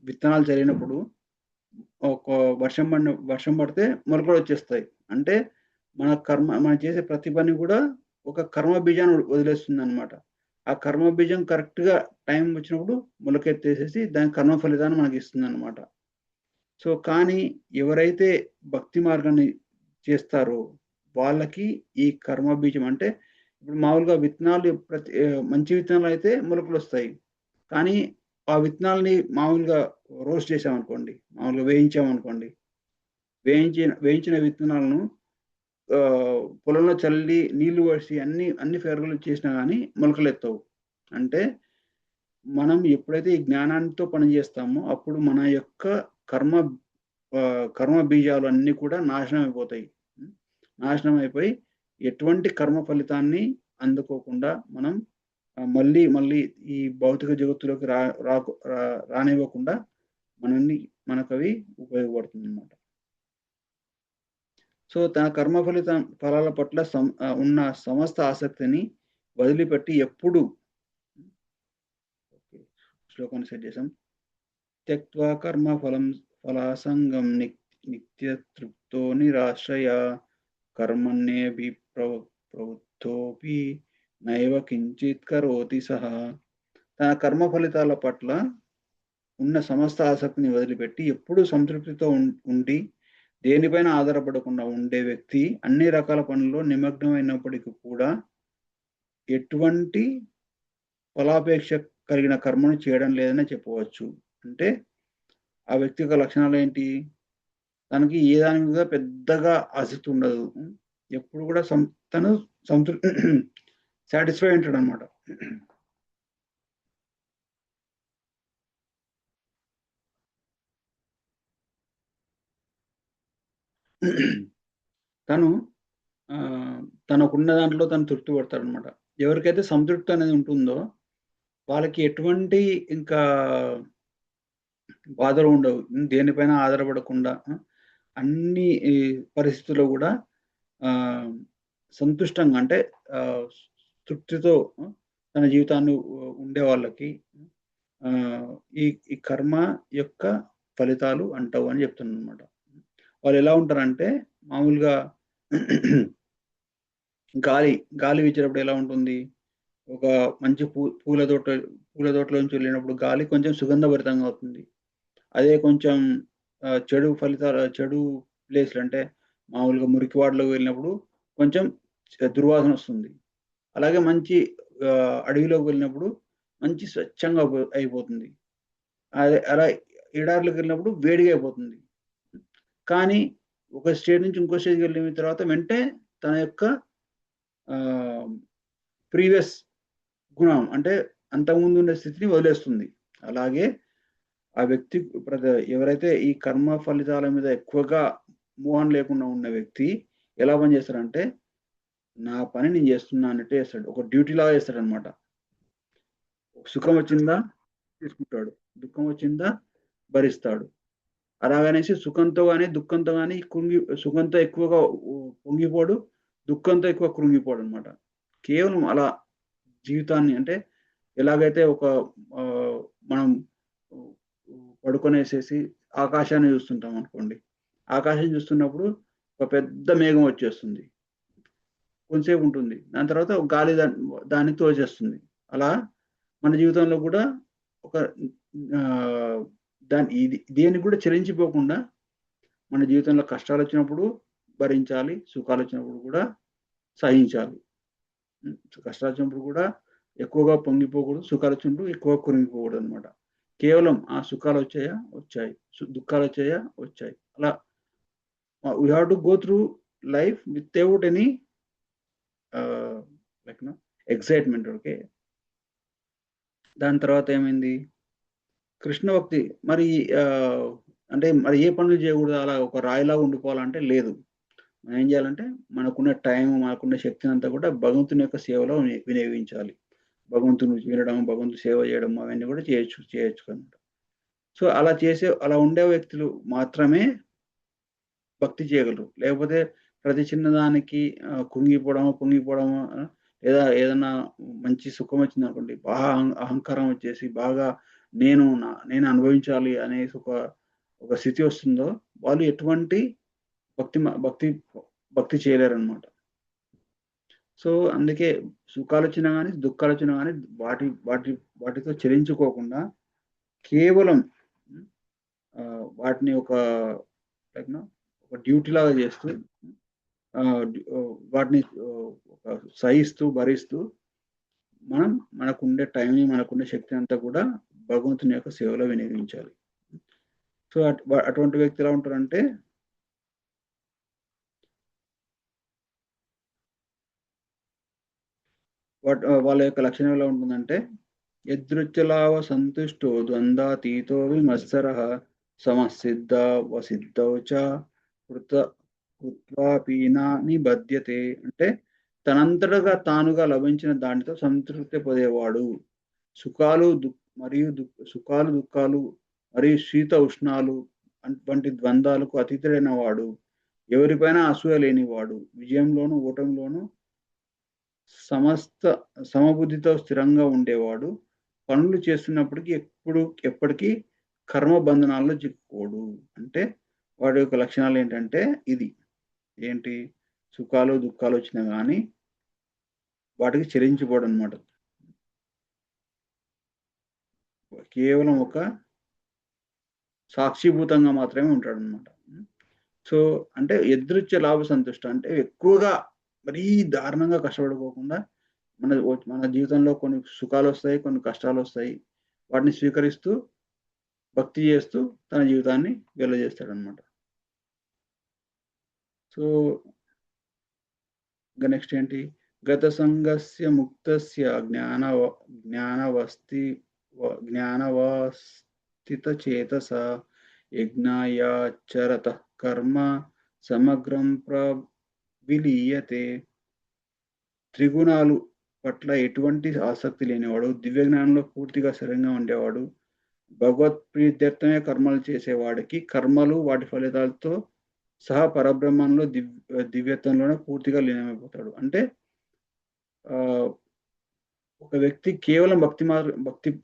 విత్తనాలు చల్లినప్పుడు ఒక వర్షం పడితే మొలకలొచ్చేస్తాయి. అంటే మనం చేసే ప్రతి పని గూడా ఒక కర్మ బీజాన్ని వదిలేస్తుందనమాట. ఆ కర్మ బీజం కరెక్ట్‌గా టైం వచ్చినప్పుడు మొలకెత్తేసేసి దాని కర్మ ఫలితాన్ని మనకిస్తుందనమాట. సో, కానీ ఎవరైతే భక్తి మార్గాన్ని చేస్తారో వాళ్ళకి ఈ కర్మ బీజం అంటే ఇప్పుడు మామూలుగా విత్తనాలు మంచి విత్తనాలయితే మొలకలొస్తాయి. కానీ ఆ విత్తనాల్ని మామూలుగా రోస్ట్ చేసామనుకోండి, మామూలుగా వేయించామనుకోండి, వేయించిన విత్తనాలను పొలంలో చల్లి నీళ్లు పోసి అన్ని ఫెర్రలు చేసినా గాని మొలకలెత్తవు. అంటే మనం ఎప్పుడైతే ఈ జ్ఞానంతో పని చేస్తామో అప్పుడు మన యొక్క కర్మ కర్మ బీజాలు అన్నీ కూడా నాశనం అయిపోతాయి. హ్మ్. నాశనం అయిపోయి ఎటువంటి కర్మ ఫలితాన్ని అందుకోకుండా మనం మళ్ళీ ఈ భౌతిక జగత్తులోకి రా రాకు రా రానివ్వకుండా మనల్ని మనకవి ఉపయోగపడుతుందన్నమాట. సో, తన కర్మ ఫలాల పట్ల ఉన్న సమస్త ఆసక్తిని వదిలిపెట్టి ఎప్పుడు ఓకే. శ్లోకాన్ని సెట్ చేసాం. త్యక్త్వా ఫలాసంగం నిత్యతృప్తో నిరాశ్రయ ప్రవృత్తోపి నైవ కించిత్ కరోతి సహ. తన కర్మ ఫలితాల పట్ల ఉన్న సమస్త ఆసక్తిని వదిలిపెట్టి ఎప్పుడూ సంతృప్తితో ఉండి దేనిపైన ఆధారపడకుండా ఉండే వ్యక్తి అన్ని రకాల పనుల్లో నిమగ్నమైనప్పటికీ కూడా ఎటువంటి ఫలాపేక్ష కలిగిన కర్మను చేయడం లేదనే చెప్పవచ్చు. అంటే ఆ వ్యక్తి యొక్క లక్షణాలేంటి? తనకి ఏ దాని మీద పెద్దగా ఆసక్తి ఉండదు. ఎప్పుడు కూడా తను సంతృ సాటిస్ఫై ఉంటాడనమాట. తను తనకున్న దాంట్లో తను తృప్తి పడతాడనమాట. ఎవరికైతే సంతృప్తి అనేది ఉంటుందో వాళ్ళకి ఎటువంటి ఇంకా బాధలు ఉండవు. దేనిపైన ఆధారపడకుండా అన్ని ఈ పరిస్థితుల్లో గూడా ఆహ్, సంతుష్టంగా అంటే ఆహ్, తృప్తితో తన జీవితాన్ని ఉండే వాళ్ళకి ఆహ్, ఈ ఈ కర్మ యొక్క ఫలితాలు అంటవు అని చెప్తున్నాననమాట. వాళ్ళెలా ఉంటారంటే మామూలుగా గాలి, గాలి వీచేటప్పుడు ఎలా ఉంటుంది? ఒక మంచి పూల తోటలోంచి వెళ్ళినప్పుడు గాలి కొంచెం సుగంధభరితంగా అవుతుంది. అదే కొంచెం చెడు ప్లేస్‌లంటే మామూలుగా మురికివాడలోకి వెళ్ళినప్పుడు కొంచెం దుర్వాసనొస్తుంది. అలాగే మంచి అడవిలోకి వెళ్ళినప్పుడు మంచి స్వచ్ఛంగా అయిపోతుంది. అలా ఎడారులోకెళ్ళినప్పుడు వేడిగా అయిపోతుంది. కానీ ఒక స్టేట్ నుంచి ఇంకో స్టేట్‌కి వెళ్ళిన తర్వాత వెంటనే తన యొక్క ప్రీవియస్ గుణం అంటే అంతకుముందు ఉండే స్థితిని వదిలేస్తుంది. అలాగే ఆ వ్యక్తి ఎవరైతే ఈ కర్మ ఫలితాల మీద ఎక్కువగా మూవ్ ఆన్ లేకుండా ఉన్న వ్యక్తి ఎలా పనిచేస్తాడంటే, నా పని నేను చేస్తున్నా అన్నట్టే చేస్తాడు. ఒక డ్యూటీ లాగా చేస్తాడనమాట. సుఖం వచ్చిందా తీసుకుంటాడు, దుఃఖం వచ్చిందా భరిస్తాడు. అలాగనేసి సుఖంతో గాని, దుఃఖంతో గాని సుఖంతో ఎక్కువగా పొంగిపోడు, దుఃఖంతో ఎక్కువ కృంగిపోడనమాట. కేవలం అలా జీవితాన్ని అంటే ఎలాగైతే ఒక మనం పడుకొనేసేసి ఆకాశాన్ని చూస్తుంటాం అనుకోండి. ఆకాశం చూస్తున్నప్పుడు ఒక పెద్ద మేఘం వచ్చేస్తుంది. కొంతసేపు ఉంటుంది. దాని తర్వాత గాలి దాన్ని తోచేస్తుంది. అలా మన జీవితంలో కూడా ఒక దేనికి కూడా చెలించిపోకుండా మన జీవితంలో కష్టాలు వచ్చినప్పుడు భరించాలి, సుఖాలు వచ్చినప్పుడు కూడా సహించాలి. కష్టాలు వచ్చినప్పుడు కూడా ఎక్కువగా పొంగిపోకూడదు, సుఖాలు వచ్చినప్పుడు ఎక్కువ కురింగిపోకూడదు అనమాట. కేవలం ఆ సుఖాలు వచ్చాయా వచ్చాయి, దుఃఖాలు వచ్చాయా వచ్చాయి. అలా we have to go through life without any like excitement. Okay, దాని తర్వాత ఏమైంది, కృష్ణ భక్తి మరి అంటే మరి ఏ పనులు చేయకూడదు, అలా ఒక రాయిలాగా ఉండిపోవాలంటే లేదు. మనం ఏం చేయాలంటే మనకున్న టైం, మనకున్న శక్తిని అంతా కూడా భగవంతుని యొక్క సేవలో వినియోగించాలి. భగవంతుని వినడం, భగవంతుని సేవ చేయడం అవన్నీ కూడా చేయొచ్చు అనమాట. సో అలా ఉండే వ్యక్తులు మాత్రమే భక్తి చేయగలరు. లేకపోతే ప్రతి చిన్నదానికి పొంగిపోవడం లేదా ఏదన్నా మంచి సుఖం వచ్చిందనుకోండి, బాగా అహంకారం వచ్చేసి బాగా నేను అనుభవించాలి అనేసి ఒక స్థితి వస్తుందో వాళ్ళు ఎటువంటి భక్తి భక్తి చేయలేరనమాట. సో అందుకే సుఖాలు వచ్చినా కానీ, దుఃఖాలు వచ్చినా కానీ వాటితో చెలించుకోకుండా కేవలం వాటిని ఒక డ్యూటీ లాగా చేస్తూ వాటిని సహిస్తూ భరిస్తూ మనకుండే టైంని, మనకుండే శక్తిని అంతా కూడా భగవంతుని యొక్క సేవలో వినియోగించాలి. సో అటువంటి వ్యక్తి ఎలా ఉంటారంటే వాళ్ళ యొక్క లక్షణం ఎలా ఉంటుందంటే, యదృచ్ఛలావ సంతుష్టో ద్వంద్వాతీతో విమత్సరః సమసిద్ధ వసిద్ధౌ చ కృత్వాపీనా నిబధ్యతే. అంటే తనంతటగా తానుగా లభించిన దానితో సంతృప్తి పొందేవాడు, సుఖాలు దుఃఖాలు మరియు శీత ఉష్ణాలు వంటి ద్వంద్వాలకు అతీతుడైన వాడు, ఎవరిపైన అసూయ లేనివాడు, విజయంలోను ఓటమిలోను సమబుద్ధితో స్థిరంగా ఉండేవాడు, పనులు చేస్తున్నప్పటికీ ఎప్పటికీ కర్మ బంధనాల్లో చిక్కుకోడు. అంటే వాడి యొక్క లక్షణాలు ఏంటంటే ఏంటి, సుఖాలు దుఃఖాలు వచ్చినా కానీ వాటికి చెలించిపోవడం అనమాట. కేవలం ఒక సాక్షిభూతంగా మాత్రమే ఉంటాడు అనమాట. సో అంటే యదృచ్ఛ లాభ సంతుష్ట అంటే ఎక్కువగా మరీ దారుణంగా కష్టపడుకోకుండా మన జీవితంలో కొన్ని సుఖాలు వస్తాయి, కొన్ని కష్టాలు వస్తాయి, వాటిని స్వీకరిస్తూ భక్తి చేస్తూ తన జీవితాన్ని వెళ్ళజేస్తాడనమాట. సో ఇంకా నెక్స్ట్ ఏంటి, గత సంగస్య ముక్తస్య జ్ఞానవాస్థిత చేతస యజ్ఞాయాచరత కర్మ సమగ్రం ప్రవిలీయతే. త్రిగుణాలు పట్ల ఎటువంటి ఆసక్తి లేనివాడు, దివ్య జ్ఞానంలో పూర్తిగా స్థిరంగా ఉండేవాడు, భగవత్ ప్రీత్యర్థమే కర్మలు చేసేవాడికి కర్మలు వాటి ఫలితాలతో సహా పరబ్రహ్మంలో దివ్యత్వంలోనే పూర్తిగా లీనమైపోతాడు. అంటే ఒక వ్యక్తి కేవలం భక్తి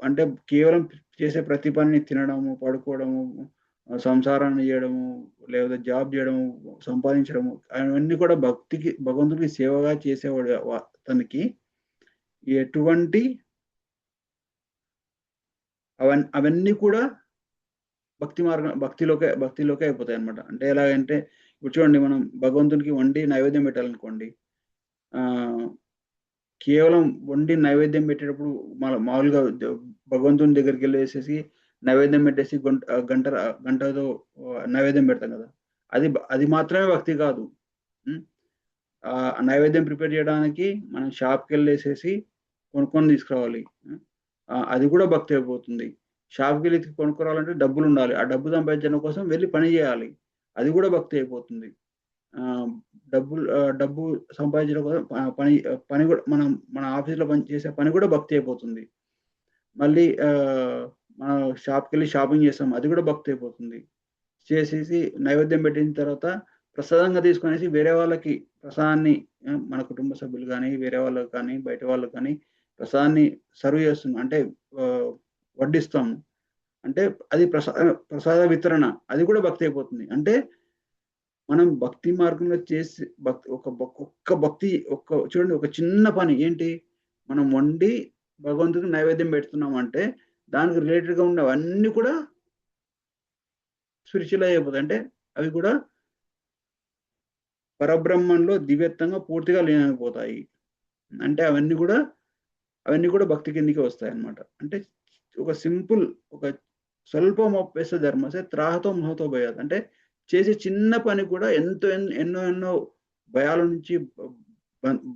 అంటే కేవలం చేసే ప్రతి పనిని తినడము, పడుకోవడము, సంసారాన్ని చేయడము, లేదా జాబ్ చేయడము, సంపాదించడము అవన్నీ కూడా భగవంతుడికి సేవగా చేసేవాడు తనకి ఎటువంటి అవన్నీ కూడా భక్తిలోకే అయిపోతాయి అనమాట. అంటే ఎలాగంటే ఇప్పుడు చూడండి, మనం భగవంతునికి వండి నైవేద్యం పెట్టాలనుకోండి, కేవలం వండి నైవేద్యం పెట్టేటప్పుడు మామూలుగా భగవంతుని దగ్గరికి వెళ్ళేసేసి నైవేద్యం పెట్టేసి గంటతో నైవేద్యం పెడతాం కదా, అది మాత్రమే భక్తి కాదు. నైవేద్యం ప్రిపేర్ చేయడానికి మనం షాప్కి వెళ్ళేసేసి కొనుక్కొని తీసుకురావాలి. అది కూడా భక్తి అయిపోతుంది. షాప్కి వెళ్ళి కొనుక్కోవాలంటే డబ్బులు ఉండాలి. ఆ డబ్బు సంపాదించడం కోసం వెళ్ళి పని చేయాలి. అది కూడా భక్తి అయిపోతుంది. డబ్బు సంపాదించడం కోసం పని పని కూడా మన ఆఫీస్లో పని చేసే పని కూడా భక్తి అయిపోతుంది. మళ్ళీ మనం షాప్కి వెళ్ళి షాపింగ్ చేస్తాం, అది కూడా భక్తి అయిపోతుంది. చేసేసి నైవేద్యం పెట్టిన తర్వాత ప్రసాదంగా తీసుకునేసి వేరే వాళ్ళకి ప్రసాదాన్ని మన కుటుంబ సభ్యులు కానీ వేరే వాళ్ళకి కానీ బయట వాళ్ళకి కానీ ప్రసాదాన్ని సర్వ్ చేస్తున్నాం అంటే వడ్డిస్తాము. అంటే అది ప్రసాద వితరణ, అది కూడా భక్తి అయిపోతుంది. అంటే మనం భక్తి మార్గంలో చేసి చూడండి, ఒక చిన్న పని ఏంటి, మనం వండి భగవంతుడికి నైవేద్యం పెడుతున్నాం అంటే దానికి రిలేటెడ్గా ఉన్నవన్నీ కూడా స్పిరిచువల్ అయిపోతాయి. అంటే అవి కూడా పరబ్రహ్మంలో దివ్యత్వంగా పూర్తిగా లీనమైపోతాయి. అంటే అవన్నీ కూడా భక్తి కిందికి వస్తాయి అన్నమాట. అంటే ఒక సింపుల్, ఒక స్వల్పమప్యస్య ధర్మస్య త్రాహతో మహతో భయాత్. అంటే చేసే చిన్న పని కూడా ఎన్నో భయాల నుంచి,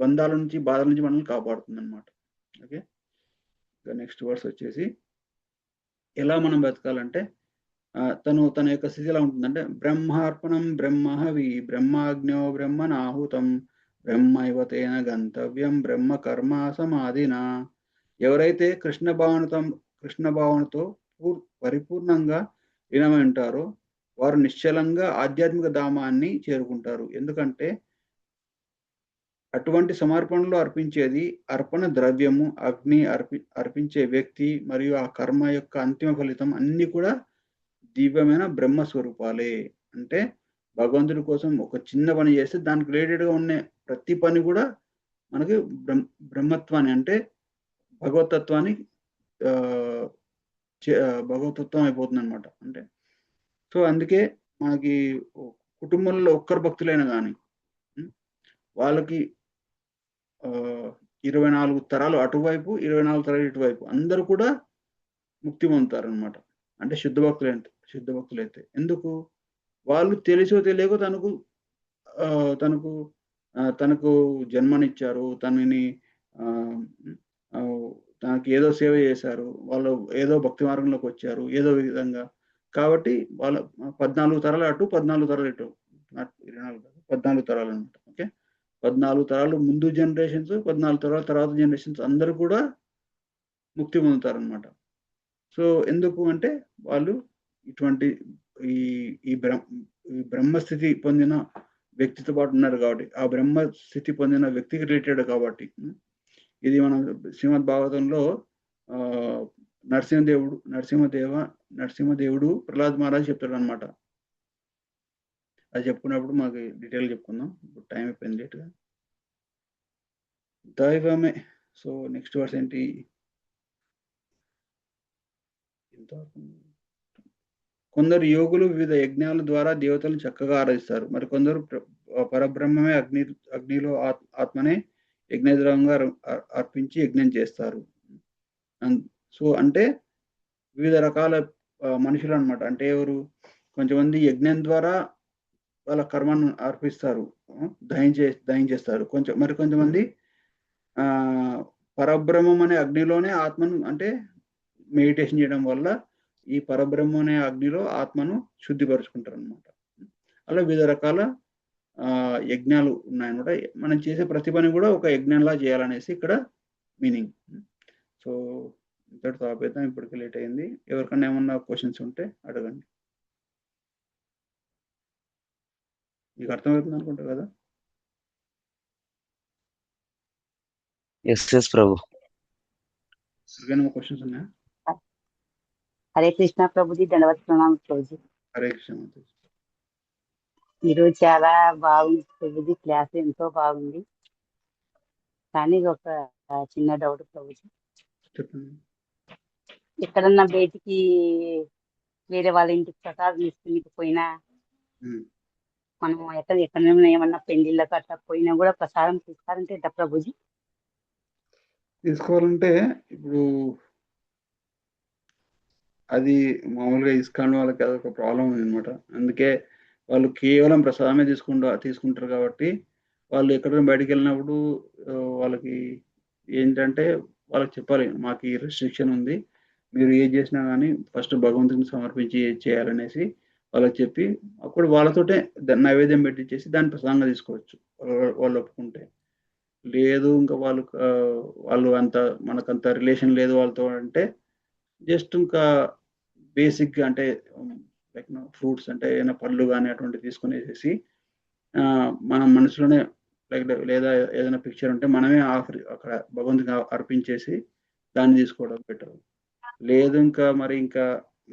బంధాల నుంచి, బాధల నుంచి మనల్ని కాపాడుతుంది అన్నమాట. ఓకే, నెక్స్ట్ వర్స్ వచ్చేసి ఎలా మనం బతకాలంటే తన యొక్క స్థితి ఎలా ఉంటుందంటే బ్రహ్మార్పణం బ్రహ్మహవి బ్రహ్మాగ్నో బ్రహ్మనాహుతం బ్రహ్మైవ తేన గంతవ్యం బ్రహ్మ కర్మ సమాధిన. ఎవరైతే కృష్ణ భావనతో పరిపూర్ణంగా లీనమై ఉంటారో వారు నిశ్చలంగా ఆధ్యాత్మిక ధామాన్ని చేరుకుంటారు. ఎందుకంటే అటువంటి సమర్పణలో అర్పించేది అర్పణ ద్రవ్యము, అగ్ని అర్పించే వ్యక్తి మరియు ఆ కర్మ యొక్క అంతిమ ఫలితం అన్ని కూడా దివ్యమైన బ్రహ్మ స్వరూపాలే. అంటే భగవంతుడి కోసం ఒక చిన్న పని చేస్తే దానికి రిలేటెడ్గా ఉండే ప్రతి పని కూడా మనకి బ్రహ్మత్వాన్ని అంటే భగవతత్వాన్ని భగవతత్వం అయిపోతుంది అనమాట. అంటే సో అందుకే మనకి కుటుంబంలో ఒక్కరు భక్తులైనా కానీ వాళ్ళకి 24 తరాలు అటువైపు 24 తరాలు ఇటువైపు అందరూ కూడా ముక్తి పొందుతారు అనమాట. అంటే శుద్ధ భక్తులైతే ఎందుకు, వాళ్ళు తెలిసో తెలియకో తనకు జన్మనిచ్చారు, తనకి ఏదో సేవ చేశారు, వాళ్ళు ఏదో భక్తి మార్గంలోకి వచ్చారు ఏదో విధంగా. కాబట్టి వాళ్ళ 14 తరాలు అటు 14 తరాలు ఇటు, 14 తరాలు అనమాట. ఓకే, 14 తరాలు ముందు జనరేషన్స్, 14 తరాల తర్వాత జనరేషన్స్ అందరూ కూడా ముక్తి పొందుతారనమాట. సో ఎందుకు అంటే వాళ్ళు ఇటువంటి ఈ బ్రహ్మస్థితి పొందిన వ్యక్తితో పాటు ఉన్నారు కాబట్టి, ఆ బ్రహ్మస్థితి పొందిన వ్యక్తికి రిలేటెడ్ కాబట్టి. ఇది మనం శ్రీమద్ భాగవతంలో నరసింహదేవుడు ప్రహ్లాద్ మహారాజ్ చెప్తాడు అనమాట. అది చెప్పుకున్నప్పుడు మాకు డీటెయిల్ చెప్పుకుందాం, ఇప్పుడు టైం అయిపోయింది లేట్గా. దైవమే. సో నెక్స్ట్ వర్స్ ఏంటి, కొందరు యోగులు వివిధ యజ్ఞాల ద్వారా దేవతలను చక్కగా ఆరాధిస్తారు. మరి కొందరు పరబ్రహ్మమే అగ్నిలో ఆత్మనే యజ్ఞద్రవంగా అర్పించి యజ్ఞం చేస్తారు. సో అంటే వివిధ రకాల మనుషులు అనమాట. అంటే ఎవరు, కొంతమంది యజ్ఞం ద్వారా వాళ్ళ కర్మను అర్పిస్తారు, దహించేస్తారు. కొంతమంది పరబ్రహ్మం అనే అగ్నిలోనే ఆత్మను అంటే మెడిటేషన్ చేయడం వల్ల ఈ పరబ్రహ్మ అనే అగ్నిలో ఆత్మను శుద్ధిపరుచుకుంటారు అనమాట. అలా వివిధ రకాల యజ్ఞాలు ఉన్నాయన్నమాట. మనం చేసే ప్రతి పని కూడా ఒక యజ్ఞంలా చేయాలనేసి ఇక్కడ మీనింగ్. సో ఇంతటితో ఆపేద్దాం, ఇప్పటికి లేట్ అయింది. ఎవరికైనా ఏమన్నా క్వశ్చన్స్ ఉంటే అడగండి. మీకు అర్థమవుతుంది అనుకుంటా కదా? ఎస్ ప్రభు. ఎవరికైనా క్వశ్చన్స్ ఉన్నాయా? హరే కృష్ణ ప్రభుజీ, ధన్యవాద ప్రణామం ప్రభుజీ. హరే కృష్ణ. ఈరోజు చాలా బాగుంది ప్రభుజీ, క్లాస్ ఎంతో బాగుంది. కానీ ఒక చిన్న డౌట్ ప్రభుజీ, చెప్పండి. ఎక్కడన్నా బయటికి వేరే వాళ్ళ ఇంటికి ప్రసాదం తీసుకుని పోయినా, మనం ఎక్కడైనా ఏమన్నా పెళ్లిళ్ళకి అట్లా పోయినా కూడా ప్రసాదం తీసుకోవాలంటే ఎట్లా ప్రభుజీ? తీసుకోవాలంటే ఇప్పుడు అది మామూలుగా ఇస్కాన్ వాళ్ళకి అదొక ప్రాబ్లం ఉంది అనమాట. అందుకే వాళ్ళు కేవలం ప్రసాదమే తీసుకుంటారు కాబట్టి వాళ్ళు ఎక్కడికైనా బయటికి వెళ్ళినప్పుడు వాళ్ళకి ఏంటంటే వాళ్ళకి చెప్పాలి, మాకు ఈ రెస్ట్రిక్షన్ ఉంది, మీరు ఏది చేసినా కానీ ఫస్ట్ భగవంతుని సమర్పించి ఏది చేయాలనేసి వాళ్ళకి చెప్పి అప్పుడు వాళ్ళతోటే నైవేద్యం పెట్టించేసి దాన్ని ప్రసాదంగా తీసుకోవచ్చు వాళ్ళు ఒప్పుకుంటే. లేదు ఇంకా వాళ్ళు వాళ్ళు అంత మనకంత రిలేషన్ లేదు వాళ్ళతో అంటే జస్ట్ ఇంకా బేసిక్గా అంటే లైక్ ఫ్రూట్స్ అంటే ఏదైనా పళ్ళు కానీ అటువంటివి తీసుకునేసేసి మనం మనసులోనే లైక్ లేదా ఏదైనా పిక్చర్ ఉంటే మనమే ఆఫర్ అక్కడ భగవంతునికి అర్పించేసి దాన్ని తీసుకోవడం బెటర్. లేదు ఇంకా మరి ఇంకా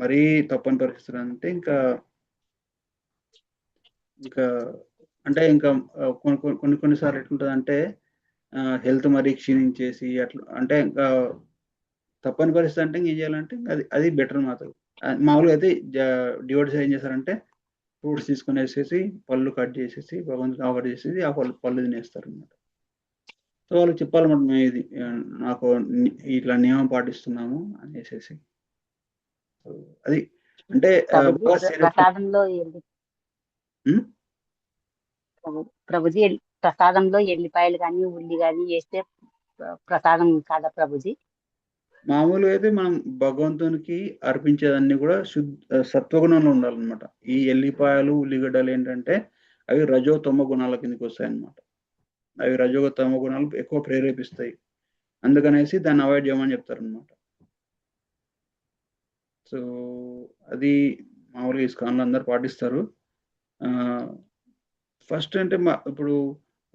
మరీ తప్పని పరిస్థితులు అంటే ఇంకా ఇంకా అంటే ఇంకా కొన్నిసార్లు ఎట్లుంటుందంటే హెల్త్ మరీ క్షీణించేసి అట్లా అంటే ఇంకా తప్పని పరిస్థితి అంటే ఇంకేం చేయాలంటే అది అది బెటర్ మాత్రం. మామూలుగా అయితే డివోటీస్ ఏం చేస్తారంటే ఫ్రూట్స్ తీసుకునేసేసి పళ్ళు కట్ చేసేసి భగవంతునికి ఆఫర్ చేసేసి ఆ పళ్ళు పళ్ళు తినేస్తారు అనమాట. సో వాళ్ళకి చెప్పాలన్నమాట, మేము ఇది నాకు ఇట్లా నియమం పాటిస్తున్నాము అనేసేసి. సో అది అంటే ప్రభుజీ బాగా సీరియస్. ప్రసాదంలో ప్రభుజీ ప్రసాదంలో ఎల్లిపాయలు కానీ ఉల్లి కానీ వేస్తే ప్రసాదం కాదా ప్రభుజీ? మామూలుగా అయితే మనం భగవంతునికి అర్పించేదన్నీ కూడా సత్వగుణంలో ఉండాలన్నమాట. ఈ ఎల్లిపాయలు ఉల్లిగడ్డలు ఏంటంటే అవి రజో తమో గుణాల కిందకి వస్తాయి అన్నమాట. అవి రజో తమో గుణాలు ఎక్కువ ప్రేరేపిస్తాయి, అందుకనేసి దాన్ని అవాయిడ్ చేయమని చెప్తారనమాట. సో అది మామూలుగా ఇస్కాన్లో అందరు పాటిస్తారు. ఫస్ట్ అంటే ఇప్పుడు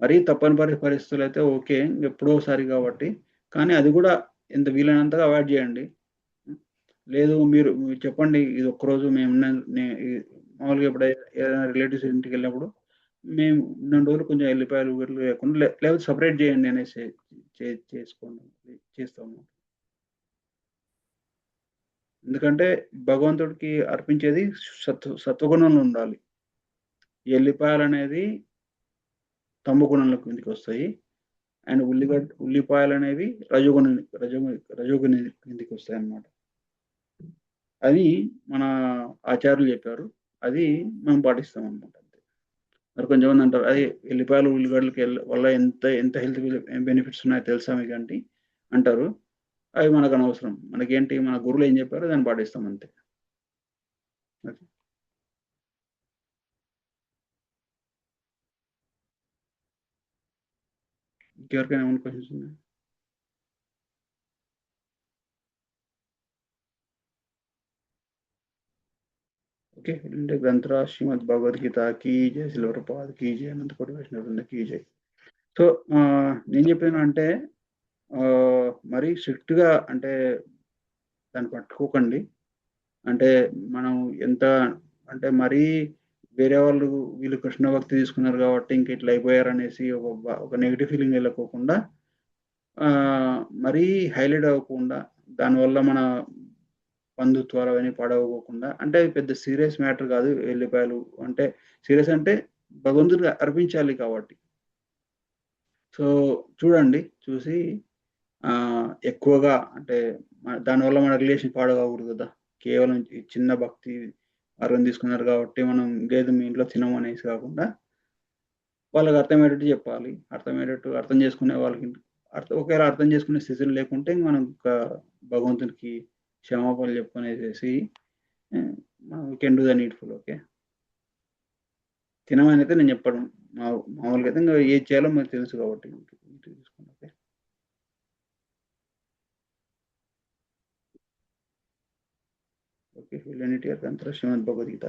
మరీ తప్పని పరిస్థితులు అయితే ఓకే, ఎప్పుడో ఒకసారి కాబట్టి, కానీ అది కూడా ఎంత వీలైనంతగా అవాయిడ్ చేయండి. లేదు మీరు చెప్పండి, ఇది ఒక్కరోజు మేము మామూలుగా ఎప్పుడైనా ఏదైనా రిలేటివ్స్ ఇంటికి వెళ్ళినప్పుడు మేము 2 రోజులు కొంచెం ఎల్లిపాయలు వీళ్ళు లేకుండా లేకపోతే సపరేట్ చేయండి అనేసి చేసుకోండి, చేస్తాము. ఎందుకంటే భగవంతుడికి అర్పించేది సత్వగుణంలో ఉండాలి. ఎల్లిపాయలు అనేది తమో గుణంలో కిందికి వస్తాయి, అండ్ ఉల్లిపాయలు అనేవి రజోగుణ కిందికి వస్తాయి అన్నమాట. అది మన ఆచార్యులు చెప్పారు, అది మనం పాటిస్తాం అనమాట. అంతే. మరి కొంచెమంది అంటారు అది ఎల్లిపాయలు ఉల్లిగడ్డలకి వల్ల ఎంత ఎంత హెల్త్ బెనిఫిట్స్ ఉన్నాయో తెలుసా మీకు అంటే అంటారు. అవి మనకు అనవసరం, మనకేంటి మన గురువులు ఏం చెప్పారో దాన్ని పాటిస్తాం అంతే. ఇంకెవరికైనా ఏమైనా క్వశ్చన్స్ ఉన్నాయి? ఓకే, అంటే గ్రంథరాజ్ శ్రీమద్ భగవద్గీత కీ జై, సిల్వరపాద్ కీ జై, అనంతకోటి వైష్ణవ కీ జై. సో నేను చెప్పాను అంటే మరీ స్ట్రిక్ట్గా అంటే దాన్ని పట్టుకోకండి. అంటే మనం ఎంత అంటే మరీ వేరే వాళ్ళు వీళ్ళు కృష్ణ భక్తి తీసుకున్నారు కాబట్టి ఇంక ఇట్లా అయిపోయారు అనేసి ఒక నెగిటివ్ ఫీలింగ్ వెళ్ళకోకుండా, మరీ హైలైట్ అవ్వకుండా, దానివల్ల మన బంధుత్వాలు అవన్నీ పాడవకుండా, అంటే పెద్ద సీరియస్ మ్యాటర్ కాదు ఎల్లిపాయలు అంటే. సీరియస్ అంటే భగవంతుడికి అర్పించాలి కాబట్టి. సో చూడండి, చూసి ఎక్కువగా అంటే దానివల్ల మన రిలేషన్ పాడవకూడదు కదా. కేవలం చిన్న భక్తి మార్గం తీసుకున్నారు కాబట్టి మనం లేదు మీ ఇంట్లో తినము అనేసి కాకుండా వాళ్ళకి అర్థమయ్యేటట్టు చెప్పాలి. అర్థం చేసుకునే వాళ్ళకి ఒకవేళ అర్థం చేసుకునే స్థితిలో లేకుంటే మనం భగవంతునికి క్షమాపణలు చెప్పుకునేసేసి మనం can do the needful. Okay, తినమని అయితే నేను చెప్పడం మామూలుగా అయితే ఇంకా ఏది చేయాలో మనకు తెలుసు కాబట్టి తీసుకున్నాం. ఓకే, ఓకే, విల్ ఎనీ టీఆర్ శ్రీమద్ భగవద్గీత